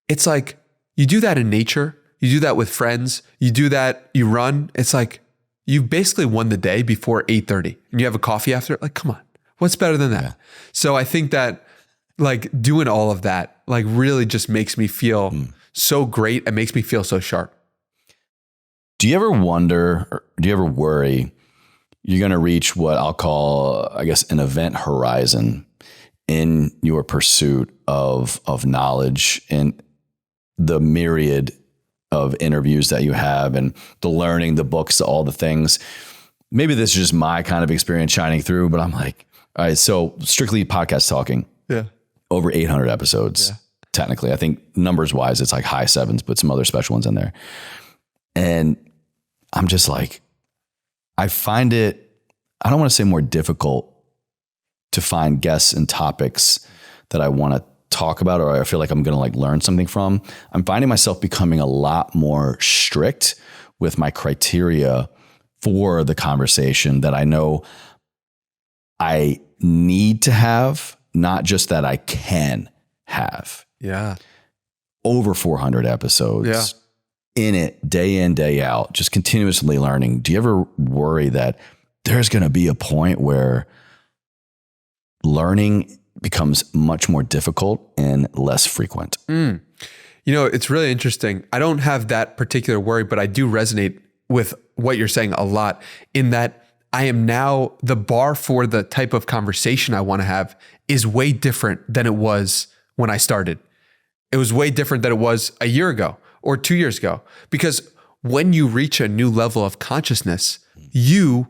It's like, you do that in nature. You do that with friends. You do that, you run. It's like, you basically won the day before 8:30 and you have a coffee after. Like, come on, what's better than that? Yeah. So I think that, like, doing all of that, like, really just makes me feel so great and makes me feel so sharp. Do you ever wonder, or do you ever worry you're going to reach what I'll call, I guess, an event horizon in your pursuit of knowledge and the myriad of interviews that you have and the learning, the books, all the things? Maybe this is just my kind of experience shining through, but I'm like, all right, so strictly podcast talking. Yeah. Over 800 episodes. Yeah. Technically, I think numbers wise, it's like high sevens, but some other special ones in there. And I'm just like, I find it, I don't want to say more difficult to find guests and topics that I want to talk about, or I feel like I'm going to like learn something from. I'm finding myself becoming a lot more strict with my criteria for the conversation that I know I need to have, not just that I can have. Yeah. Over 400 episodes in it, day in, day out, just continuously learning. Do you ever worry that there's going to be a point where learning becomes much more difficult and less frequent? It's really interesting. I don't have that particular worry, but I do resonate with what you're saying a lot, in that I am now, the bar for the type of conversation I want to have is way different than it was when I started. It was way different than it was a year ago or 2 years ago, because when you reach a new level of consciousness, you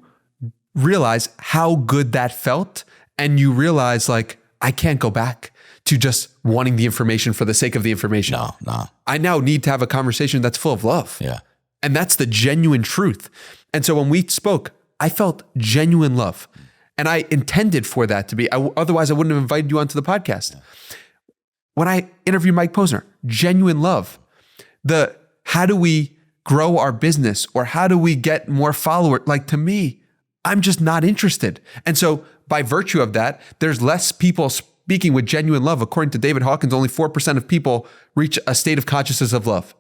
realize how good that felt. And you realize, like, I can't go back to just wanting the information for the sake of the information. No. I now need to have a conversation that's full of love. Yeah. And that's the genuine truth. And so when we spoke, I felt genuine love. And I intended for that to be, otherwise I wouldn't have invited you onto the podcast. Yeah. When I interviewed Mike Posner, genuine love. How do we grow our business or how do we get more followers? Like, to me, I'm just not interested. And so by virtue of that, there's less people speaking with genuine love. According to David Hawkins, only 4% of people reach a state of consciousness of love.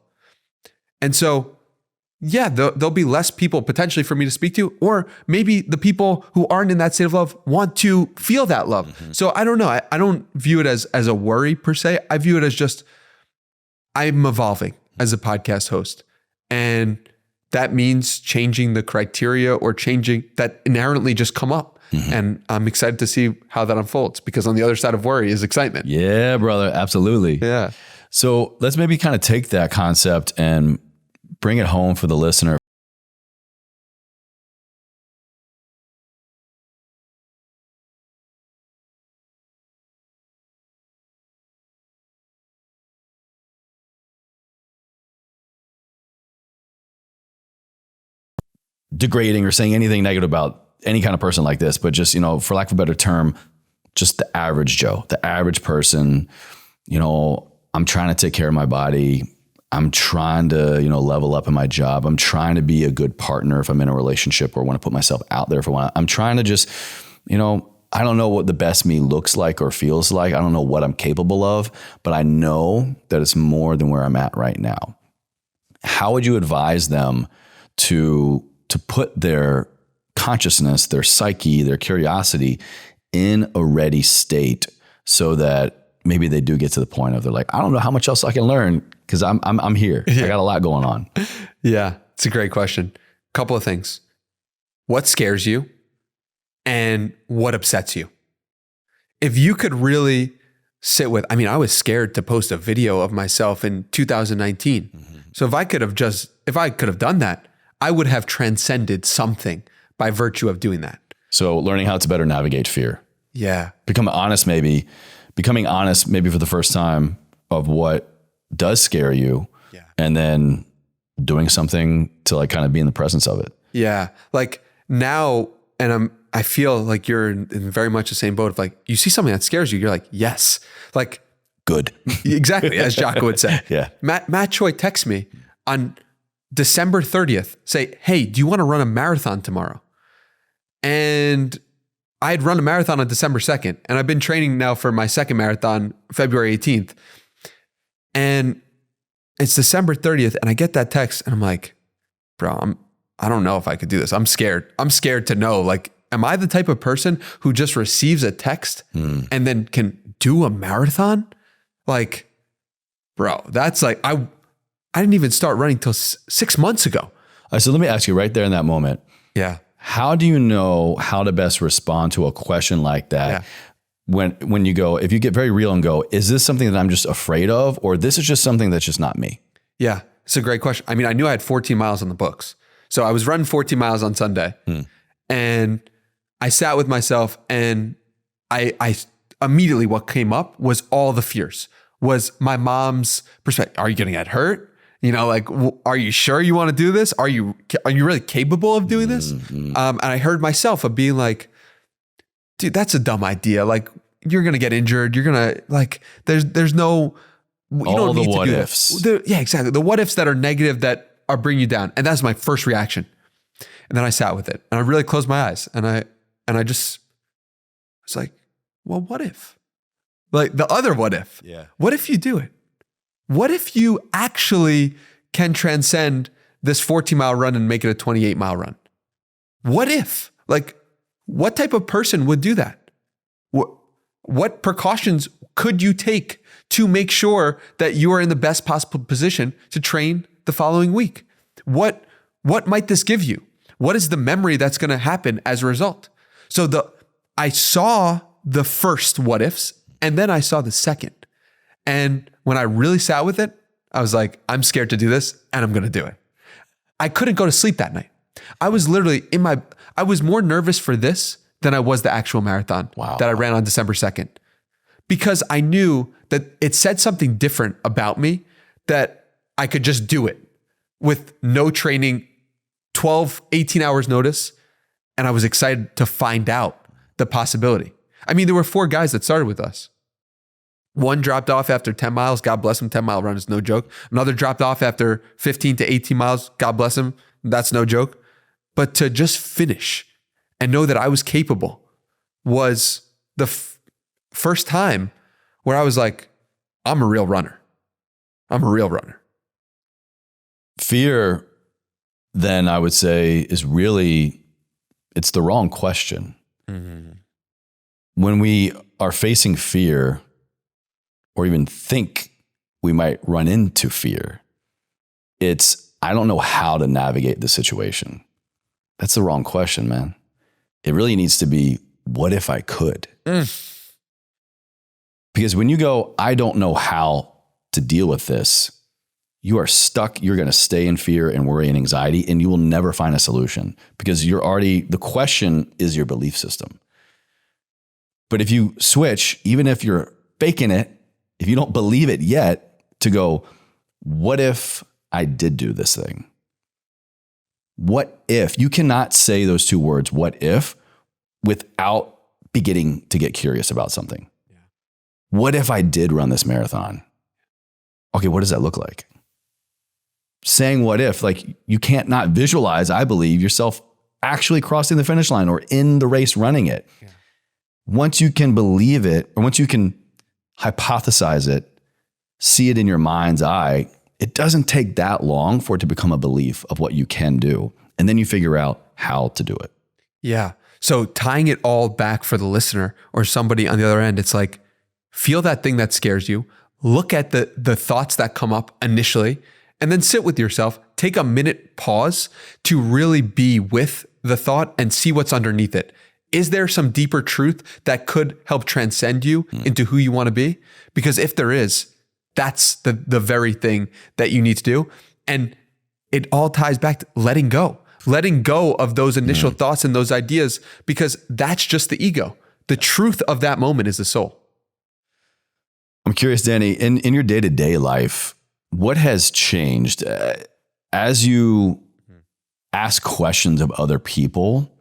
And so, yeah, there'll be less people potentially for me to speak to, or maybe the people who aren't in that state of love want to feel that love. Mm-hmm. So I don't know. I don't view it as a worry per se. I view it as just, I'm evolving as a podcast host. And that means changing the criteria or changing that inherently just come up. Mm-hmm. And I'm excited to see how that unfolds, because on the other side of worry is excitement. Yeah, brother. Absolutely. Yeah. So let's maybe kind of take that concept and bring it home for the listener. Degrading or saying anything negative about any kind of person like this, but just, for lack of a better term, just the average Joe, the average person. I'm trying to take care of my body. I'm trying to, level up in my job. I'm trying to be a good partner if I'm in a relationship or want to put myself out there I'm trying to just, I don't know what the best me looks like or feels like. I don't know what I'm capable of, but I know that it's more than where I'm at right now. How would you advise them to put their consciousness, their psyche, their curiosity in a ready state so that maybe they do get to the point of they're like, I don't know how much else I can learn because I'm here. Yeah. I got a lot going on. Yeah, it's a great question. Couple of things. What scares you and what upsets you? If you could really sit with, I was scared to post a video of myself in 2019. Mm-hmm. So if I could have done that, I would have transcended something by virtue of doing that. So learning how to better navigate fear. Yeah. Becoming honest maybe for the first time of what does scare you. Yeah. And then doing something to like kind of be in the presence of it. Yeah. Like now, and I feel like you're in very much the same boat of like, you see something that scares you. You're like, yes. Like good. Exactly. As Jocko would say. Yeah. Matt Choi texts me on December 30th, say, hey, do you want to run a marathon tomorrow? And I had run a marathon on December 2nd, and I've been training now for my second marathon, February 18th. And it's December 30th, and I get that text, and I'm like, bro, I don't know if I could do this. I'm scared. I'm scared to know, like, am I the type of person who just receives a text and then can do a marathon? Like, bro, that's like, I didn't even start running till 6 months ago. So let me ask you right there in that moment. Yeah. How do you know how to best respond to a question like that? Yeah. When you go, if you get very real and go, is this something that I'm just afraid of, or this is just something that's just not me? Yeah. It's a great question. I knew I had 14 miles on the books. So I was running 14 miles on Sunday and I sat with myself, and I immediately, what came up was all the fears, was my mom's perspective. Are you going to get hurt? Like, are you sure you want to do this? Are you really capable of doing this? Mm-hmm. And I heard myself of being like, dude, that's a dumb idea. Like, you're going to get injured. You're going to like, there's no, you all don't the need what to do ifs. Yeah, exactly. The what ifs that are negative that are bringing you down. And that's my first reaction. And then I sat with it and I really closed my eyes and I just was like, well, what if? Like the other what if? Yeah. What if you do it? What if you actually can transcend this 14-mile run and make it a 28-mile run? What if? Like, what type of person would do that? What precautions could you take to make sure that you are in the best possible position to train the following week? What might this give you? What is the memory that's going to happen as a result? So I saw the first what ifs, and then I saw the second. And when I really sat with it, I was like, I'm scared to do this and I'm going to do it. I couldn't go to sleep that night. I was literally I was more nervous for this than I was the actual marathon that I ran on December 2nd, because I knew that it said something different about me, that I could just do it with no training, 12, 18 hours notice. And I was excited to find out the possibility. There were 4 guys that started with us. One dropped off after 10 miles. God bless him. 10-mile run is no joke. Another dropped off after 15 to 18 miles. God bless him. That's no joke. But to just finish and know that I was capable was the first time where I was like, I'm a real runner. I'm a real runner. Fear, then I would say, is really, it's the wrong question. Mm-hmm. When we are facing fear, or even think we might run into fear, it's, I don't know how to navigate the situation. That's the wrong question, man. It really needs to be, what if I could? Because when you go, I don't know how to deal with this, you are stuck. You're going to stay in fear and worry and anxiety, and you will never find a solution because the question is your belief system. But if you switch, even if you're faking it, if you don't believe it yet, to go, what if I did do this thing? What if? You cannot say those two words, what if, without beginning to get curious about something. Yeah. What if I did run this marathon? Okay, what does that look like? Saying what if, like, you can't not visualize, I believe, yourself actually crossing the finish line or in the race running it. Yeah. Once you can believe it, or once you can hypothesize it, see it in your mind's eye, it doesn't take that long for it to become a belief of what you can do. And then you figure out how to do it. Yeah. So tying it all back for the listener or somebody on the other end, it's like, feel that thing that scares you, look at the thoughts that come up initially, and then sit with yourself, take a minute pause to really be with the thought and see what's underneath it. Is there some deeper truth that could help transcend you into who you want to be? Because if there is, that's the very thing that you need to do. And it all ties back to letting go of those initial thoughts and those ideas, because that's just the ego. The truth of that moment is the soul. I'm curious, Danny, in your day-to-day life, what has changed as you ask questions of other people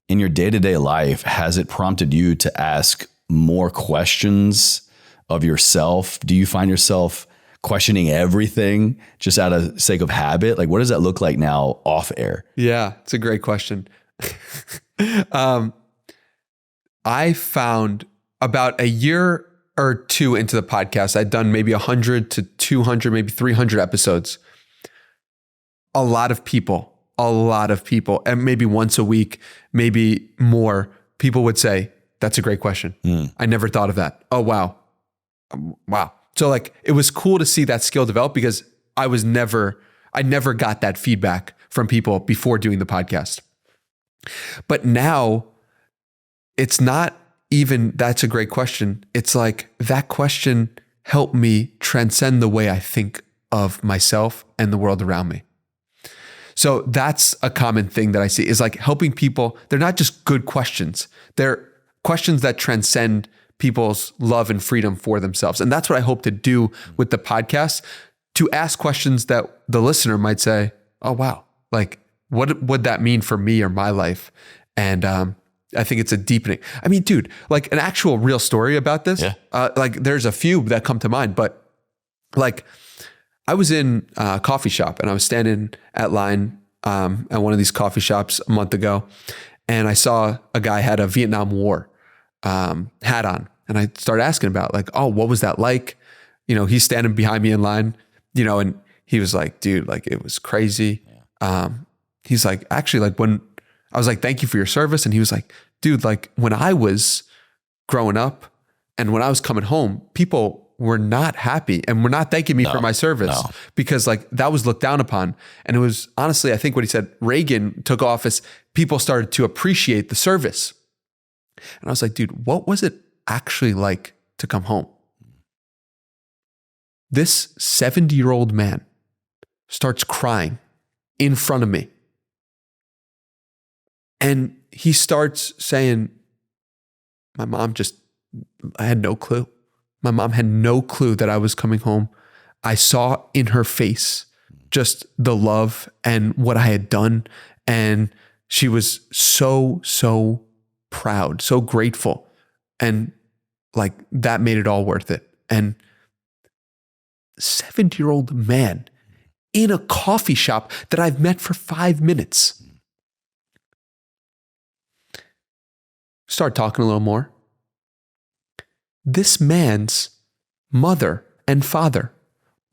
in your day-to-day life? Has it prompted you to ask more questions of yourself? Do you find yourself questioning everything just out of sake of habit? Like, what does that look like now off air? Yeah, it's a great question. I found about a year or two into the podcast, I'd done maybe 100 to 200, maybe 300 episodes. A lot of people, and maybe once a week, maybe more, people would say, that's a great question. I never thought of that. Oh, wow. Wow. So like, it was cool to see that skill develop, because I never got that feedback from people before doing the podcast. But now it's not even, that's a great question. It's like, that question helped me transcend the way I think of myself and the world around me. So that's a common thing that I see, is like helping people. They're not just good questions. They're questions that transcend people's love and freedom for themselves. And that's what I hope to do with the podcast, to ask questions that the listener might say, oh, wow, like, what would that mean for me or my life? And I think it's a deepening. I mean, dude, like an actual real story about this, like there's a few that come to mind, but like I was in a coffee shop and I was standing at line at one of these coffee shops a month ago, and I saw a guy had a Vietnam War hat on, and I started asking about like, oh, what was that like? You know, he's standing behind me in line, you know, and he was like, dude, like it was crazy. He's like, actually, like when I was like, thank you for your service. And he was like, dude, like when I was growing up and when I was coming home, people were not happy and were not thanking me for my service because like that was looked down upon. And it was honestly, I think what he said, Reagan took office, people started to appreciate the service. And I was like, dude, what was it actually like to come home? This 70-year-old man starts crying in front of me. And he starts saying, my mom I had no clue. My mom had no clue that I was coming home. I saw in her face just the love and what I had done. And she was so, so proud, so grateful. And like that made it all worth it. and 70-year-old man in a coffee shop that I've met for 5 minutes. Start talking a little more. This man's mother and father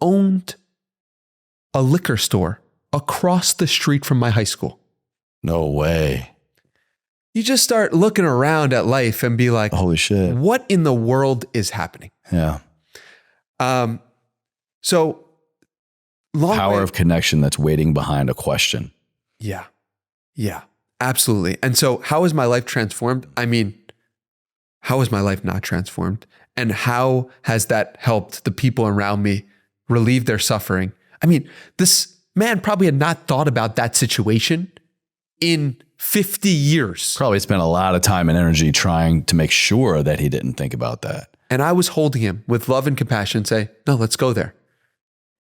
owned a liquor store across the street from my high school. No way. You just start looking around at life and be like, holy shit. What in the world is happening? Yeah. So power of connection that's waiting behind a question. Yeah. Yeah, absolutely. And so how is my life transformed? I mean, how is my life not transformed? And how has that helped the people around me relieve their suffering? I mean, this man probably had not thought about that situation in 50 years. Probably spent a lot of time and energy trying to make sure that he didn't think about that. And I was holding him with love and compassion, say, no, let's go there.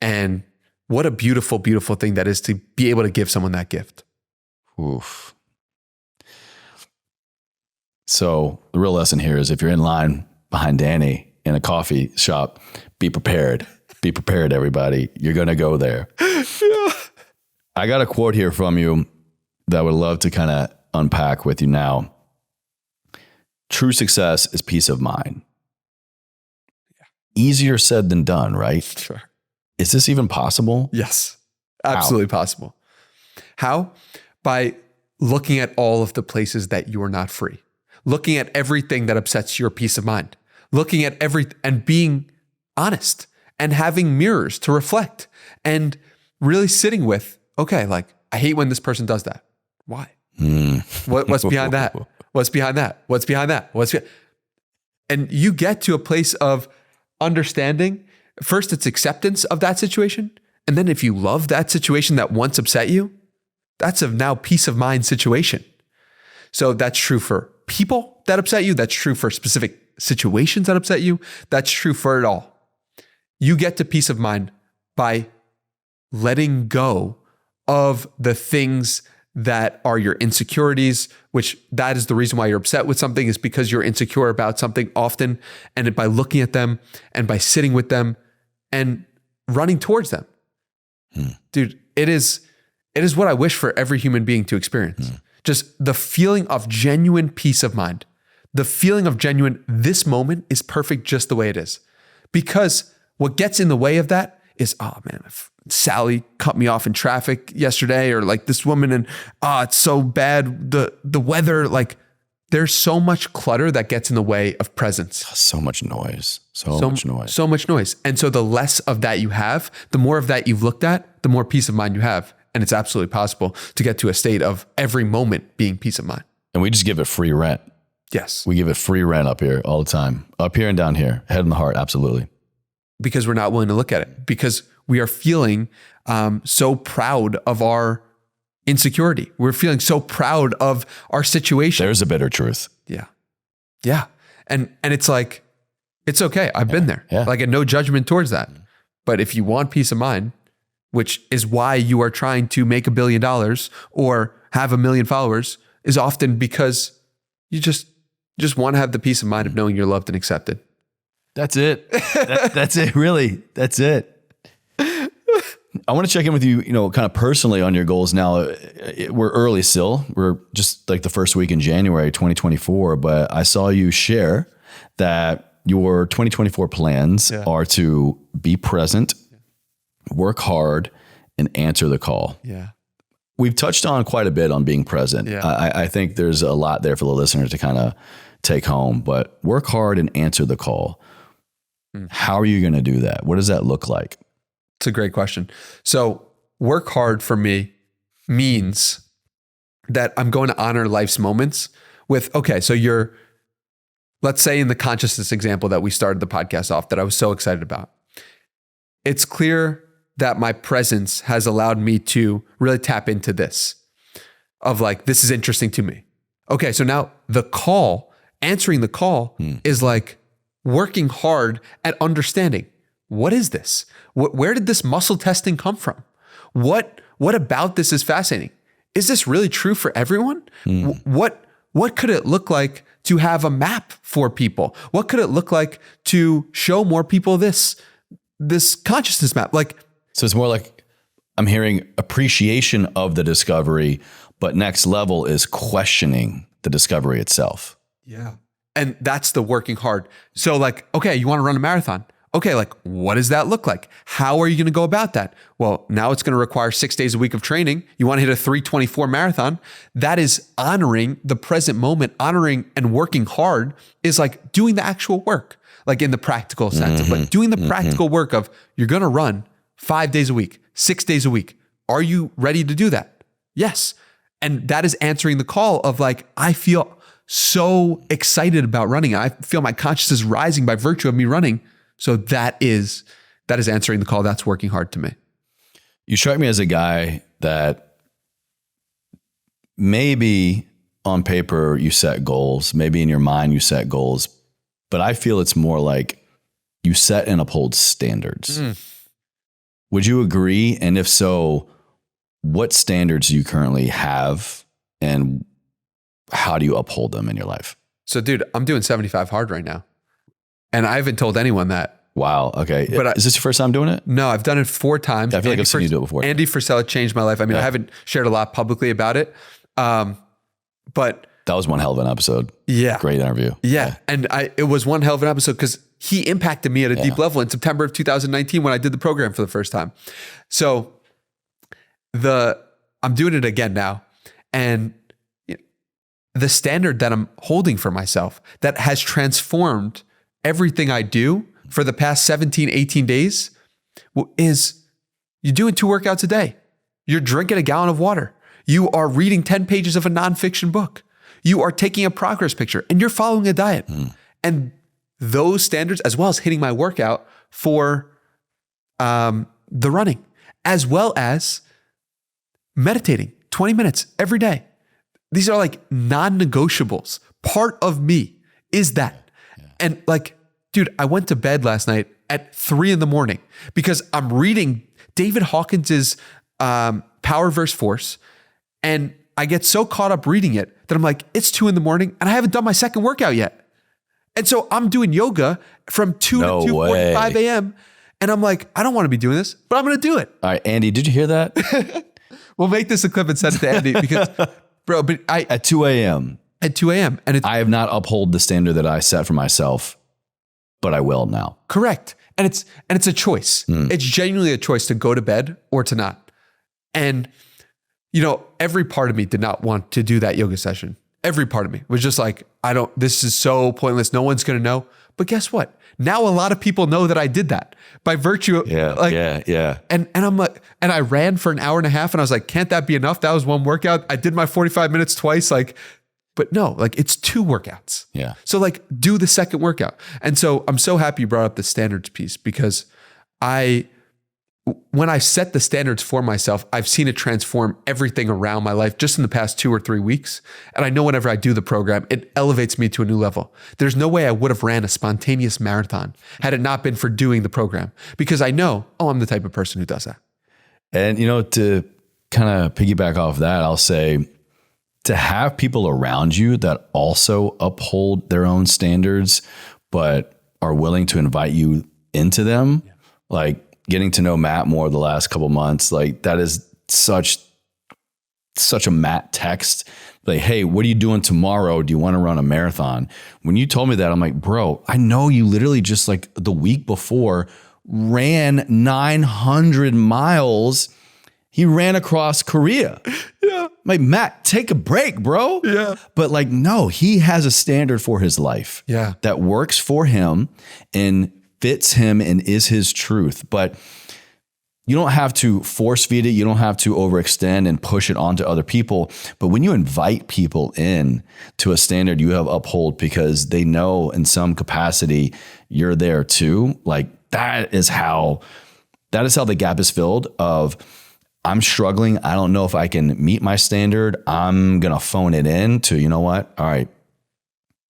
And what a beautiful, beautiful thing that is to be able to give someone that gift. Oof. So the real lesson here is if you're in line behind Danny in a coffee shop, be prepared. Be prepared, everybody. You're going to go there. Yeah. I got a quote here from you that I would love to kind of unpack with you now. True success is peace of mind. Yeah. Easier said than done, right? Sure. Is this even possible? Yes, absolutely possible. How? By looking at all of the places that you are not free, looking at everything that upsets your peace of mind, looking at and being honest and having mirrors to reflect and really sitting with, okay, like I hate when this person does that. Why? What's behind that? What's behind that? What's behind that? And you get to a place of understanding. First, it's acceptance of that situation. And then if you love that situation that once upset you, that's a now peace of mind situation. So that's true for people that upset you. That's true for specific situations that upset you. That's true for it all. You get to peace of mind by letting go of the things that are your insecurities, which that is the reason why you're upset with something, is because you're insecure about something often. And by looking at them and by sitting with them and running towards them. Dude, it is what I wish for every human being to experience. Just the feeling of genuine peace of mind. The feeling of genuine, this moment is perfect just the way it is. Because what gets in the way of that is, oh man, Sally cut me off in traffic yesterday, or like this woman, and it's so bad. The weather, like there's so much clutter that gets in the way of presence. So much noise. So much noise. And so the less of that you have, the more of that you've looked at, the more peace of mind you have. And it's absolutely possible to get to a state of every moment being peace of mind. And we just give it free rent. Yes. We give it free rent up here all the time. Up here and down here. Head and the heart. Absolutely. Because we're not willing to look at it. Because we are feeling so proud of our insecurity. We're feeling so proud of our situation. There's a bitter truth. Yeah. Yeah. And it's like, it's okay. I've been there. Yeah. Like, no judgment towards that. But if you want peace of mind, which is why you are trying to make $1 billion or have 1 million followers, is often because you just want to have the peace of mind of knowing you're loved and accepted. That's it. That's it. Really. That's it. I want to check in with you, kind of personally on your goals now. We're early still. We're just like the first week in January, 2024, but I saw you share that your 2024 plans are to be present, work hard, and answer the call. Yeah. We've touched on quite a bit on being present. Yeah. I think there's a lot there for the listener to kind of take home, but work hard and answer the call. How are you going to do that? What does that look like? It's a great question. So work hard for me means that I'm going to honor life's moments with, okay, so let's say in the consciousness example that we started the podcast off that I was so excited about. It's clear that my presence has allowed me to really tap into this of like, this is interesting to me. Okay, so now answering the call is like working hard at understanding, what is this? Where did this muscle testing come from? What about this is fascinating? Is this really true for everyone? What What could it look like to have a map for people? What could it look like to show more people this consciousness map? Like, so it's more like I'm hearing appreciation of the discovery, but next level is questioning the discovery itself. Yeah. And that's the working hard. So like, okay, you want to run a marathon. Okay, like what does that look like? How are you going to go about that? Well, now it's going to require 6 days a week of training. You want to hit a 3:24 marathon. That is honoring the present moment, honoring and working hard is like doing the actual work, like in the practical sense of like doing the practical work of you're going to run 5 days a week, 6 days a week. Are you ready to do that? Yes. And that is answering the call of like, I feel so excited about running. I feel my consciousness rising by virtue of me running. So that is answering the call. That's working hard to me. You strike me as a guy that maybe on paper you set goals, maybe in your mind you set goals, but I feel it's more like you set and uphold standards. Would you agree? And if so, what standards do you currently have and how do you uphold them in your life? So dude, I'm doing 75 hard right now. And I haven't told anyone that. Wow. Okay. But is this your first time doing it? No, I've done it 4 times. I feel like I've seen you do it before. Andy Frisella changed my life. I mean, I haven't shared a lot publicly about it. But that was one hell of an episode. Yeah. Great interview. Yeah. And it was one hell of an episode because he impacted me at a deep level in September of 2019 when I did the program for the first time. So I'm doing it again now. And the standard that I'm holding for myself that has transformed everything I do for the past 17, 18 days is you're doing 2 workouts a day. You're drinking a gallon of water. You are reading 10 pages of a nonfiction book. You are taking a progress picture and you're following a diet. And those standards, as well as hitting my workout for the running, as well as meditating 20 minutes every day. These are like non-negotiables. Part of me is that. Yeah. And like, dude, I went to bed last night at 3 a.m. because I'm reading David Hawkins's Power vs. Force. And I get so caught up reading it that I'm like, it's 2 a.m. and I haven't done my second workout yet. And so I'm doing yoga from 2 to 2:45 a.m. And I'm like, I don't want to be doing this, but I'm going to do it. All right, Andy, did you hear that? We'll make this a clip and send it to Andy because, bro, but at 2 a.m. At 2 a.m. And I have not upheld the standard that I set for myself, but I will now. Correct. And it's a choice. It's genuinely a choice to go to bed or to not. And, every part of me did not want to do that yoga session. Every part of me was just like, this is so pointless. No one's going to know. But guess what? Now a lot of people know that I did that by virtue of And I'm like, and I ran for an hour and a half and I was like, can't that be enough? That was one workout. I did my 45 minutes twice. But no, it's 2 workouts. Yeah. So do the second workout. And so I'm so happy you brought up the standards piece because when I set the standards for myself, I've seen it transform everything around my life just in the past 2 or 3 weeks. And I know whenever I do the program, it elevates me to a new level. There's no way I would have ran a spontaneous marathon had it not been for doing the program because I know, I'm the type of person who does that. And, to kind of piggyback off that, I'll say to have people around you that also uphold their own standards, but are willing to invite you into them, like getting to know Matt more the last couple months, that is such a Matt text. Like, hey, what are you doing tomorrow? Do you want to run a marathon? When you told me that, I'm like, bro, I know you literally just the week before ran 900 miles. He ran across Korea. Yeah. Like, Matt, take a break, bro. Yeah. But no, he has a standard for his life. Yeah. That works for him and fits him and is his truth. But you don't have to force feed it. You don't have to overextend and push it onto other people. But when you invite people in to a standard you have uphold because they know in some capacity you're there too, that is how the gap is filled of I'm struggling. I don't know if I can meet my standard. I'm going to phone it in to, you know what? All right.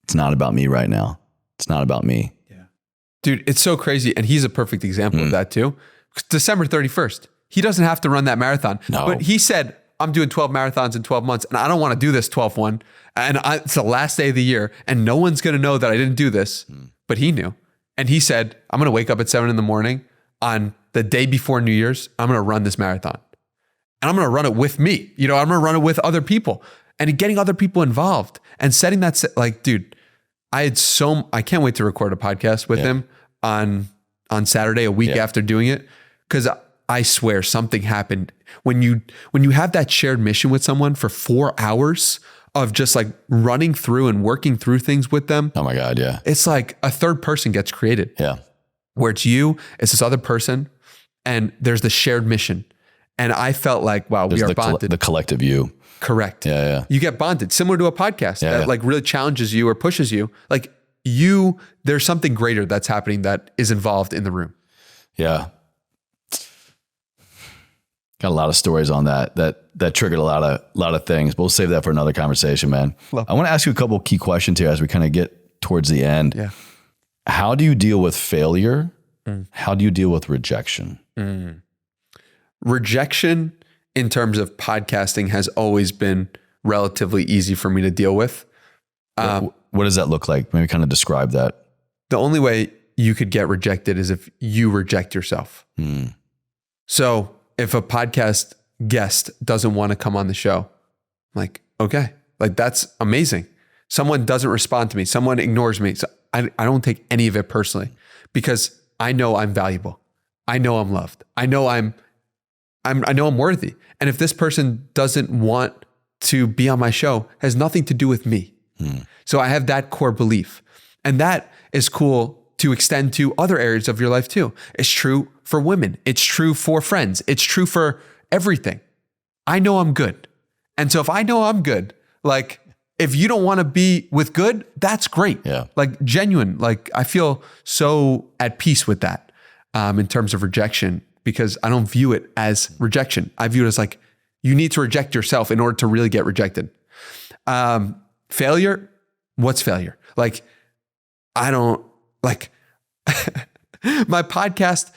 It's not about me right now. It's not about me. Yeah. Dude, it's so crazy. And he's a perfect example of that too. December 31st, he doesn't have to run that marathon. No. But he said, I'm doing 12 marathons in 12 months and I don't want to do this 12th one. And it's the last day of the year and no one's going to know that I didn't do this, but he knew. And he said, I'm going to wake up at 7 a.m. on the day before New Year's. I'm going to run this marathon and I'm going to run it with me. I'm going to run it with other people and getting other people involved and setting that, like, dude, I can't wait to record a podcast with him on Saturday, a week after doing it. Cause I swear something happened when you have that shared mission with someone for 4 hours of just like running through and working through things with them. Oh my God. Yeah. It's like a third person gets created. Yeah. Where it's this other person, and there's the shared mission. And I felt like, wow, we are bonded. The collective you. Correct. Yeah. You get bonded, similar to a podcast that like really challenges you or pushes you. Like there's something greater that's happening that is involved in the room. Yeah. Got a lot of stories on that triggered a lot of things, but we'll save that for another conversation, man. I want to ask you a couple key questions here as we kind of get towards the end. Yeah. How do you deal with failure? How do you deal with rejection? Rejection in terms of podcasting has always been relatively easy for me to deal with. What does that look like? Maybe kind of describe that. The only way you could get rejected is if you reject yourself. So if a podcast guest doesn't want to come on the show, I'm like, okay, like that's amazing. Someone doesn't respond to me. Someone ignores me. So I don't take any of it personally because I know I'm valuable. I know I'm loved. I know I'm worthy. And if this person doesn't want to be on my show, it has nothing to do with me. So I have that core belief. And that is cool to extend to other areas of your life too. It's true for women. It's true for friends. It's true for everything. I know I'm good. And so if I know I'm good, like if you don't want to be with good, that's great. Yeah. Like genuine. Like I feel so at peace with that in terms of rejection, because I don't view it as rejection. I view it as like, you need to reject yourself in order to really get rejected. Failure. What's failure? Like, I don't like my podcast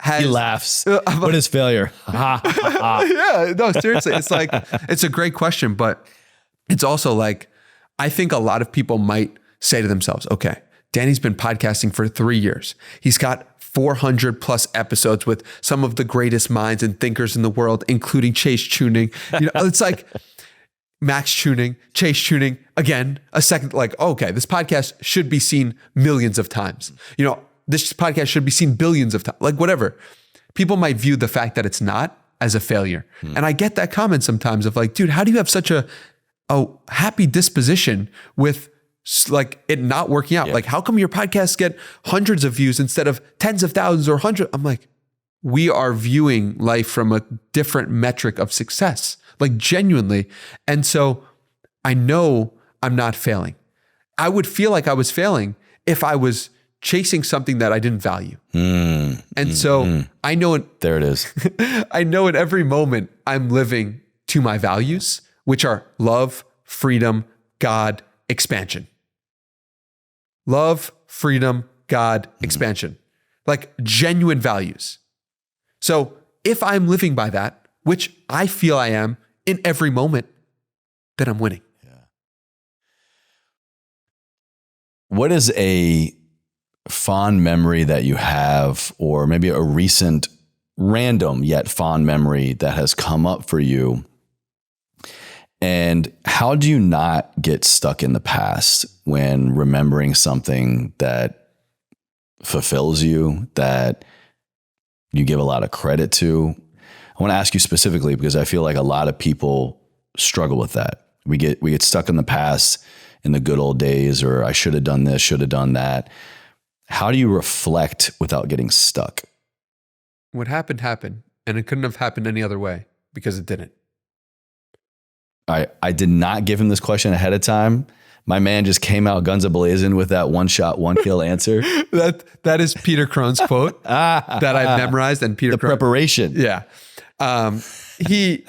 has. He laughs. What is failure? Yeah, no, seriously. It's like, it's a great question, but it's also like, I think a lot of people might say to themselves, okay, Danny's been podcasting for 3 years. He's got 400 plus episodes with some of the greatest minds and thinkers in the world, including Chase Tuning. It's like Max Tuning, Chase Tuning, again, a second, like, okay, this podcast should be seen millions of times. This podcast should be seen billions of times, like whatever. People might view the fact that it's not as a failure. And I get that comment sometimes of like, dude, how do you have such a happy disposition with like it not working out? Yeah. Like, how come your podcasts get hundreds of views instead of tens of thousands or hundreds? I'm like, we are viewing life from a different metric of success, like genuinely. And so I know I'm not failing. I would feel like I was failing if I was chasing something that I didn't value. I know it. There it is. I know at every moment I'm living to my values, which are love, freedom, God, expansion. Love, freedom, God, expansion. Like genuine values. So if I'm living by that, which I feel I am in every moment, then I'm winning. Yeah. What is a fond memory that you have, or maybe a recent random yet fond memory that has come up for you? And how do you not get stuck in the past when remembering something that fulfills you, that you give a lot of credit to? I want to ask you specifically because I feel like a lot of people struggle with that. We get stuck in the past, in the good old days, or I should have done this, should have done that. How do you reflect without getting stuck? What happened, happened. And it couldn't have happened any other way because it didn't. I did not give him this question ahead of time. My man just came out guns a-blazing with that one shot, one kill answer. That is Peter Crone's quote that I've memorized. And Peter Crone, preparation. Yeah. He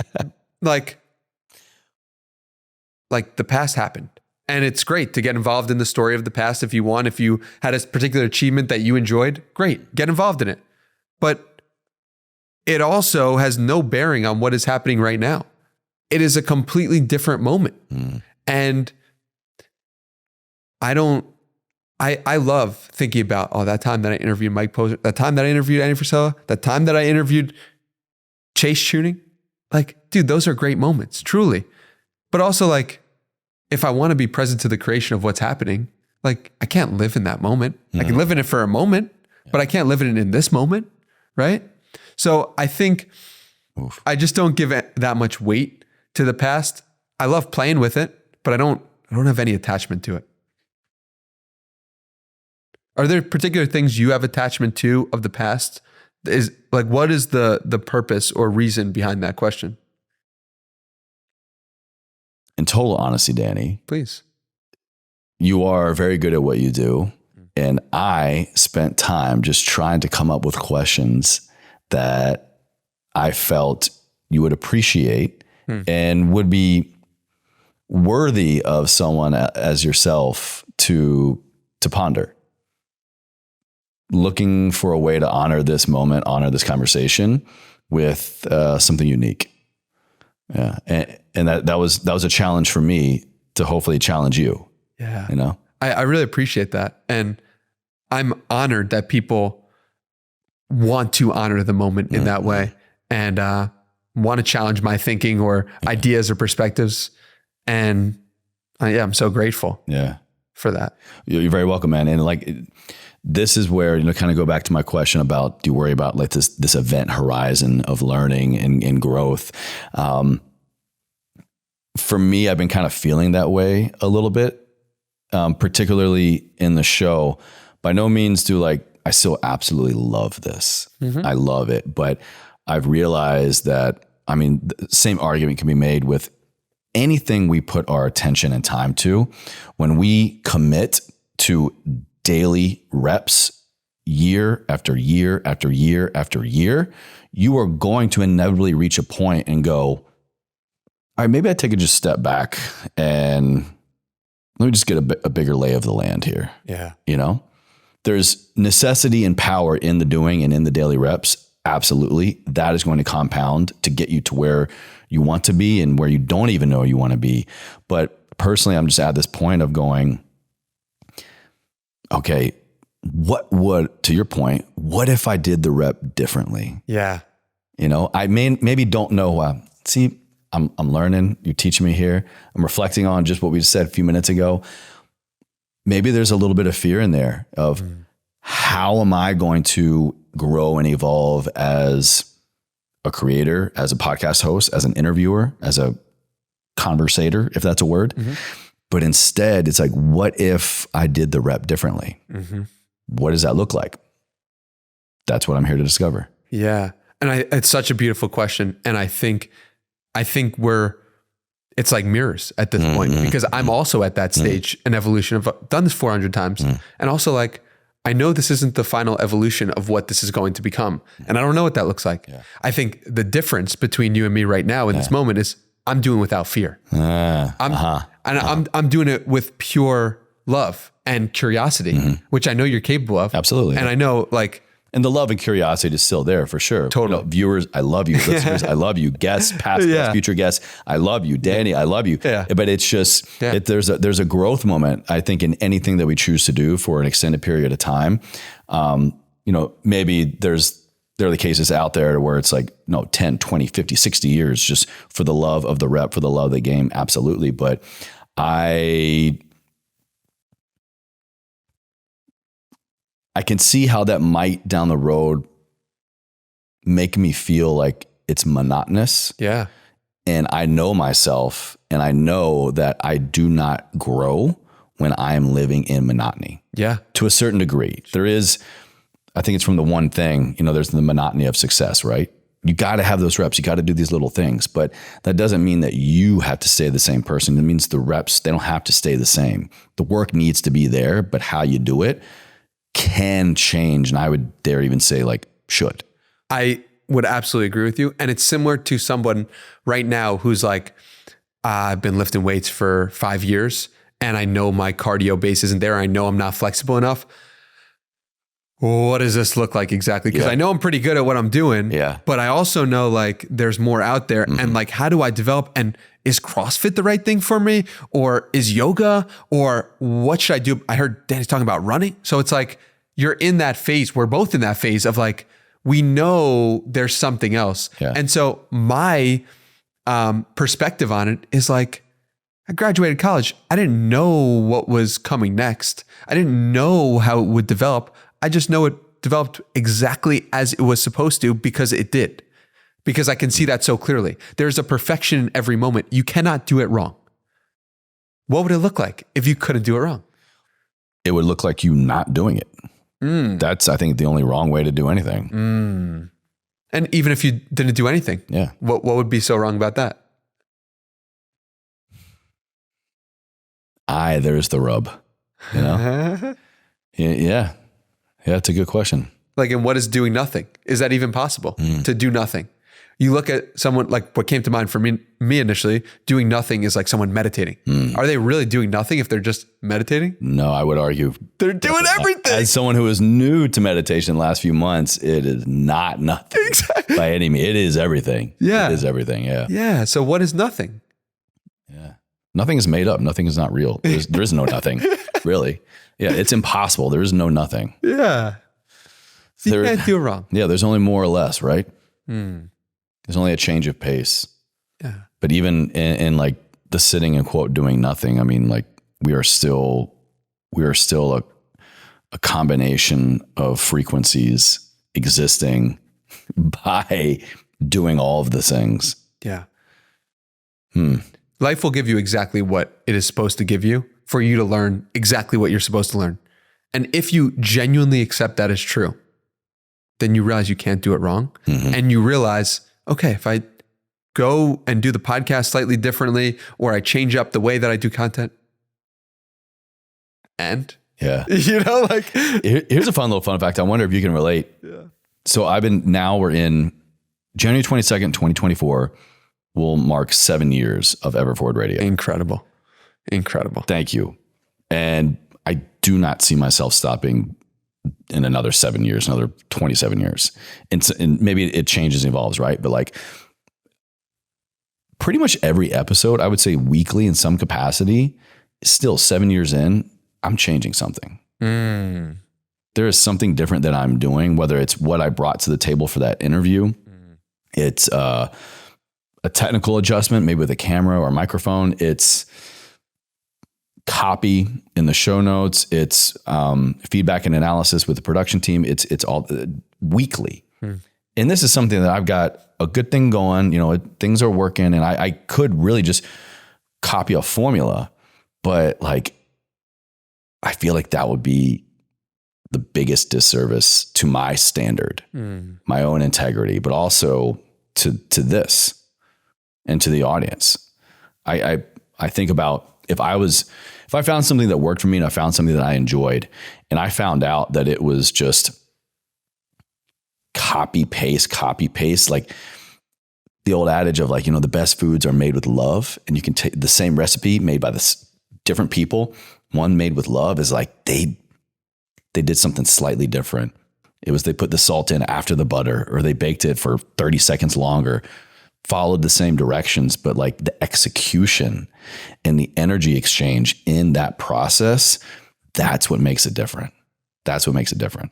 like the past happened. And it's great to get involved in the story of the past if you want. If you had a particular achievement that you enjoyed, great, get involved in it. But it also has no bearing on what is happening right now. it is a completely different moment. And I love thinking about, that time that I interviewed Mike Posner, that time that I interviewed Andy Frisella, that time that I interviewed Chase Tuning. Like, dude, those are great moments, truly. But also, like, if I want to be present to the creation of what's happening, like, I can't live in that moment. I can live in it for a moment, but I can't live in this moment, right? So I think I just don't give it that much weight to the past. I love playing with it, but I don't have any attachment to it. Are there particular things you have attachment to of the past? Is like, what is the purpose or reason behind that question? In total honesty, Danny, Please. You are very good at what you do. And I spent time just trying to come up with questions that I felt you would appreciate and would be worthy of someone as yourself to ponder. Looking for a way to honor this moment, honor this conversation with something unique. Yeah. And that was a challenge for me to hopefully challenge you. Yeah. You know, I really appreciate that. And I'm honored that people want to honor the moment in that way and want to challenge my thinking or ideas or perspectives. And I'm so grateful for that. You're very welcome, man. And like, this is where, kind of go back to my question about, do you worry about like this event horizon of learning and growth? For me, I've been kind of feeling that way a little bit, particularly in the show. By no means I still absolutely love this. I love it. But I've realized that, the same argument can be made with anything we put our attention and time to. When we commit to daily reps, year after year after year after year, you are going to inevitably reach a point and go, all right, maybe I take a just step back and let me just get a bigger lay of the land here. Yeah. There's necessity and power in the doing and in the daily reps. Absolutely. That is going to compound to get you to where you want to be and where you don't even know you want to be. But personally, I'm just at this point of going, okay, to your point, what if I did the rep differently? Yeah. I maybe don't know. I'm learning. You're teaching me here. I'm reflecting on just what we said a few minutes ago. Maybe there's a little bit of fear in there of how am I going to grow and evolve as a creator, as a podcast host, as an interviewer, as a conversator, if that's a word. But instead, it's like, what if I did the rep differently? What does that look like? That's what I'm here to discover. Yeah. And it's such a beautiful question. And I think it's like mirrors at this point, because I'm also at that stage and evolution of I've done this 400 times. And also like, I know this isn't the final evolution of what this is going to become. And I don't know what that looks like. Yeah. I think the difference between you and me right now in this moment is I'm doing without fear. I'm doing it with pure love and curiosity, which I know you're capable of. Absolutely. And I know and the love and curiosity is still there for sure. Totally. Viewers, I love you. Listeners, I love you. Guests, past guests, future guests, I love you. Danny, I love you. Yeah. But it's just, there's a growth moment, I think, in anything that we choose to do for an extended period of time. Maybe there are the cases out there where it's like, 10, 20, 50, 60 years just for the love of the rep, for the love of the game. Absolutely. But I can see how that might down the road make me feel like it's monotonous. Yeah. And I know myself and I know that I do not grow when I am living in monotony. Yeah. To a certain degree. There is, I think it's from the one thing, there's the monotony of success, right? You got to have those reps. You got to do these little things, but that doesn't mean that you have to stay the same person. It means the reps, they don't have to stay the same. The work needs to be there, but how you do it can change. And I would dare even say should. I would absolutely agree with you. And it's similar to someone right now who's like, I've been lifting weights for 5 years and I know my cardio base isn't there. I know I'm not flexible enough. what does this look like exactly? Because I know I'm pretty good at what I'm doing, but I also know like there's more out there. And like, how do I develop? And is CrossFit the right thing for me? Or is yoga? Or what should I do? I heard Danny's talking about running. So it's like, you're in that phase. We're both in that phase of like, we know there's something else. Yeah. And so my perspective on it is like, I graduated college. I didn't know what was coming next. I didn't know how it would develop. I just know it developed exactly as it was supposed to because it did. Because I can see that so clearly. There's a perfection in every moment. You cannot do it wrong. What would it look like if you couldn't do it wrong? It would look like you not doing it. That's, I think, the only wrong way to do anything. And even if you didn't do anything, what would be so wrong about that? There's the rub, you know? Yeah, it's a good question. Like, and what is doing nothing? Is that even possible to do nothing? You look at someone, like what came to mind for me initially, doing nothing is like someone meditating. Are they really doing nothing if they're just meditating? No, I would argue they're doing everything. As someone who is new to meditation the last few months, it is not nothing by any means. It is everything. Yeah. It is everything. Yeah. Yeah. So what is nothing? Yeah. Nothing is made up. Nothing is not real. There is no nothing, really. Yeah. It's impossible. There is no nothing. Yeah. So you can't do it wrong. Yeah. There's only more or less, right? There's only a change of pace. Yeah. But even in like the sitting and quote doing nothing, I mean, like we are still a combination of frequencies existing by doing all of the things. Yeah. Life will give you exactly what it is supposed to give you for you to learn exactly what you're supposed to learn. And if you genuinely accept that as true, then you realize you can't do it wrong. And you realize, okay, if I go and do the podcast slightly differently, or I change up the way that I do content, and you know, like here's a fun little fun fact. I wonder if you can relate. Yeah. So we're in January 22nd, 2024 will mark 7 years of Everforward Radio. Incredible. Thank you. And I do not see myself stopping in another 7 years, another 27 years. And maybe it changes and evolves, right? But like pretty much every episode, I would say weekly in some capacity, still 7 years in, I'm changing something. There is something different that I'm doing, whether it's what I brought to the table for that interview. It's a technical adjustment, maybe with a camera or a microphone. It's copy in the show notes. It's feedback and analysis with the production team. It's all weekly. And this is something that I've got a good thing going, you know, things are working, and I could really just copy a formula, but like, I feel like that would be the biggest disservice to my standard, my own integrity, but also to this and to the audience. I think about if I found something that worked for me and I found something that I enjoyed, and I found out that it was just copy paste, like the old adage of like, you know, the best foods are made with love, and you can take the same recipe made by different people. One made with love is like, they did something slightly different. It was, they put the salt in after the butter, or they baked it for 30 seconds longer, followed the same directions, but like the execution and the energy exchange in that process, that's what makes it different. That's what makes it different.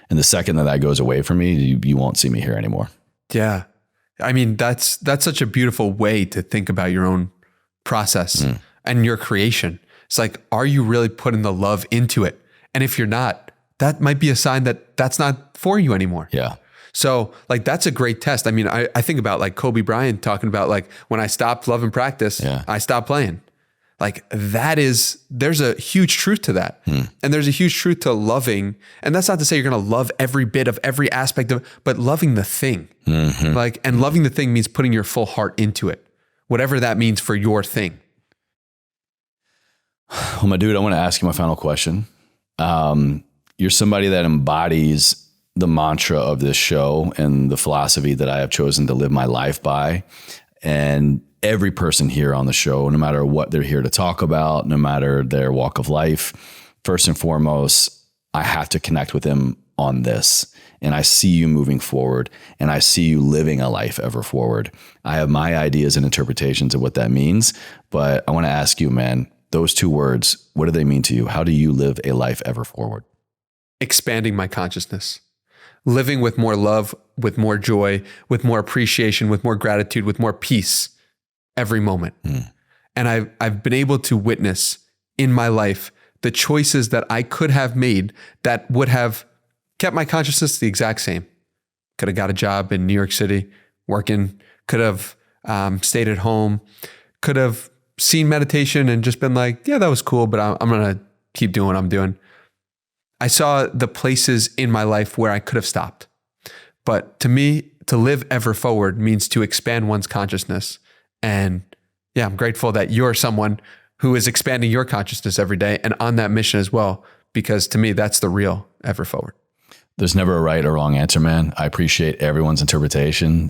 And the second that goes away from me, you won't see me here anymore. Yeah. I mean, that's such a beautiful way to think about your own process and your creation. It's like, are you really putting the love into it? And if you're not, that might be a sign that that's not for you anymore. Yeah. So like, that's a great test. I mean, I think about like Kobe Bryant talking about like, when I stopped loving practice, I stopped playing. Like there's a huge truth to that. And there's a huge truth to loving. And that's not to say you're going to love every bit of every aspect of, but loving the thing. Like, and loving the thing means putting your full heart into it, whatever that means for your thing. Well, my dude, I want to ask you my final question. You're somebody that embodies the mantra of this show and the philosophy that I have chosen to live my life by. And every person here on the show, no matter what they're here to talk about, no matter their walk of life, first and foremost, I have to connect with them on this, and I see you moving forward, and I see you living a life ever forward. I have my ideas and interpretations of what that means, but I want to ask you, man, those two words, what do they mean to you? How do you live a life ever forward? Expanding my consciousness, living with more love, with more joy, with more appreciation, with more gratitude, with more peace every moment. And I've been able to witness in my life the choices that I could have made that would have kept my consciousness the exact same. Could have got a job in New York City working, could have stayed at home, could have seen meditation and just been like, yeah, that was cool, but I'm going to keep doing what I'm doing. I saw the places in my life where I could have stopped. But to me, to live ever forward means to expand one's consciousness. And yeah, I'm grateful that you're someone who is expanding your consciousness every day and on that mission as well, because to me, that's the real ever forward. There's never a right or wrong answer, man. I appreciate everyone's interpretation.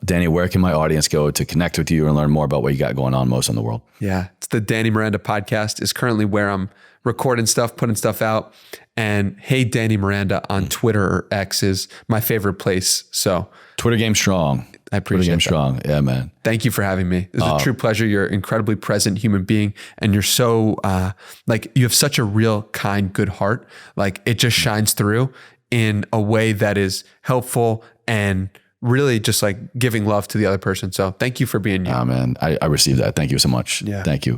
Danny, where can my audience go to connect with you and learn more about what you got going on most in the world? Yeah, it's the Danny Miranda podcast is currently where I'm recording stuff, putting stuff out. And Hey Danny Miranda on Twitter or X is my favorite place. So Twitter game strong. I appreciate Twitter game that. strong. Yeah, man. Thank you for having me. It's a true pleasure. You're an incredibly present human being, and you're so you have such a real, kind, good heart. Like it just shines through in a way that is helpful and really just like giving love to the other person. So thank you for being you. Man, I received that. Thank you so much. Yeah. Thank you.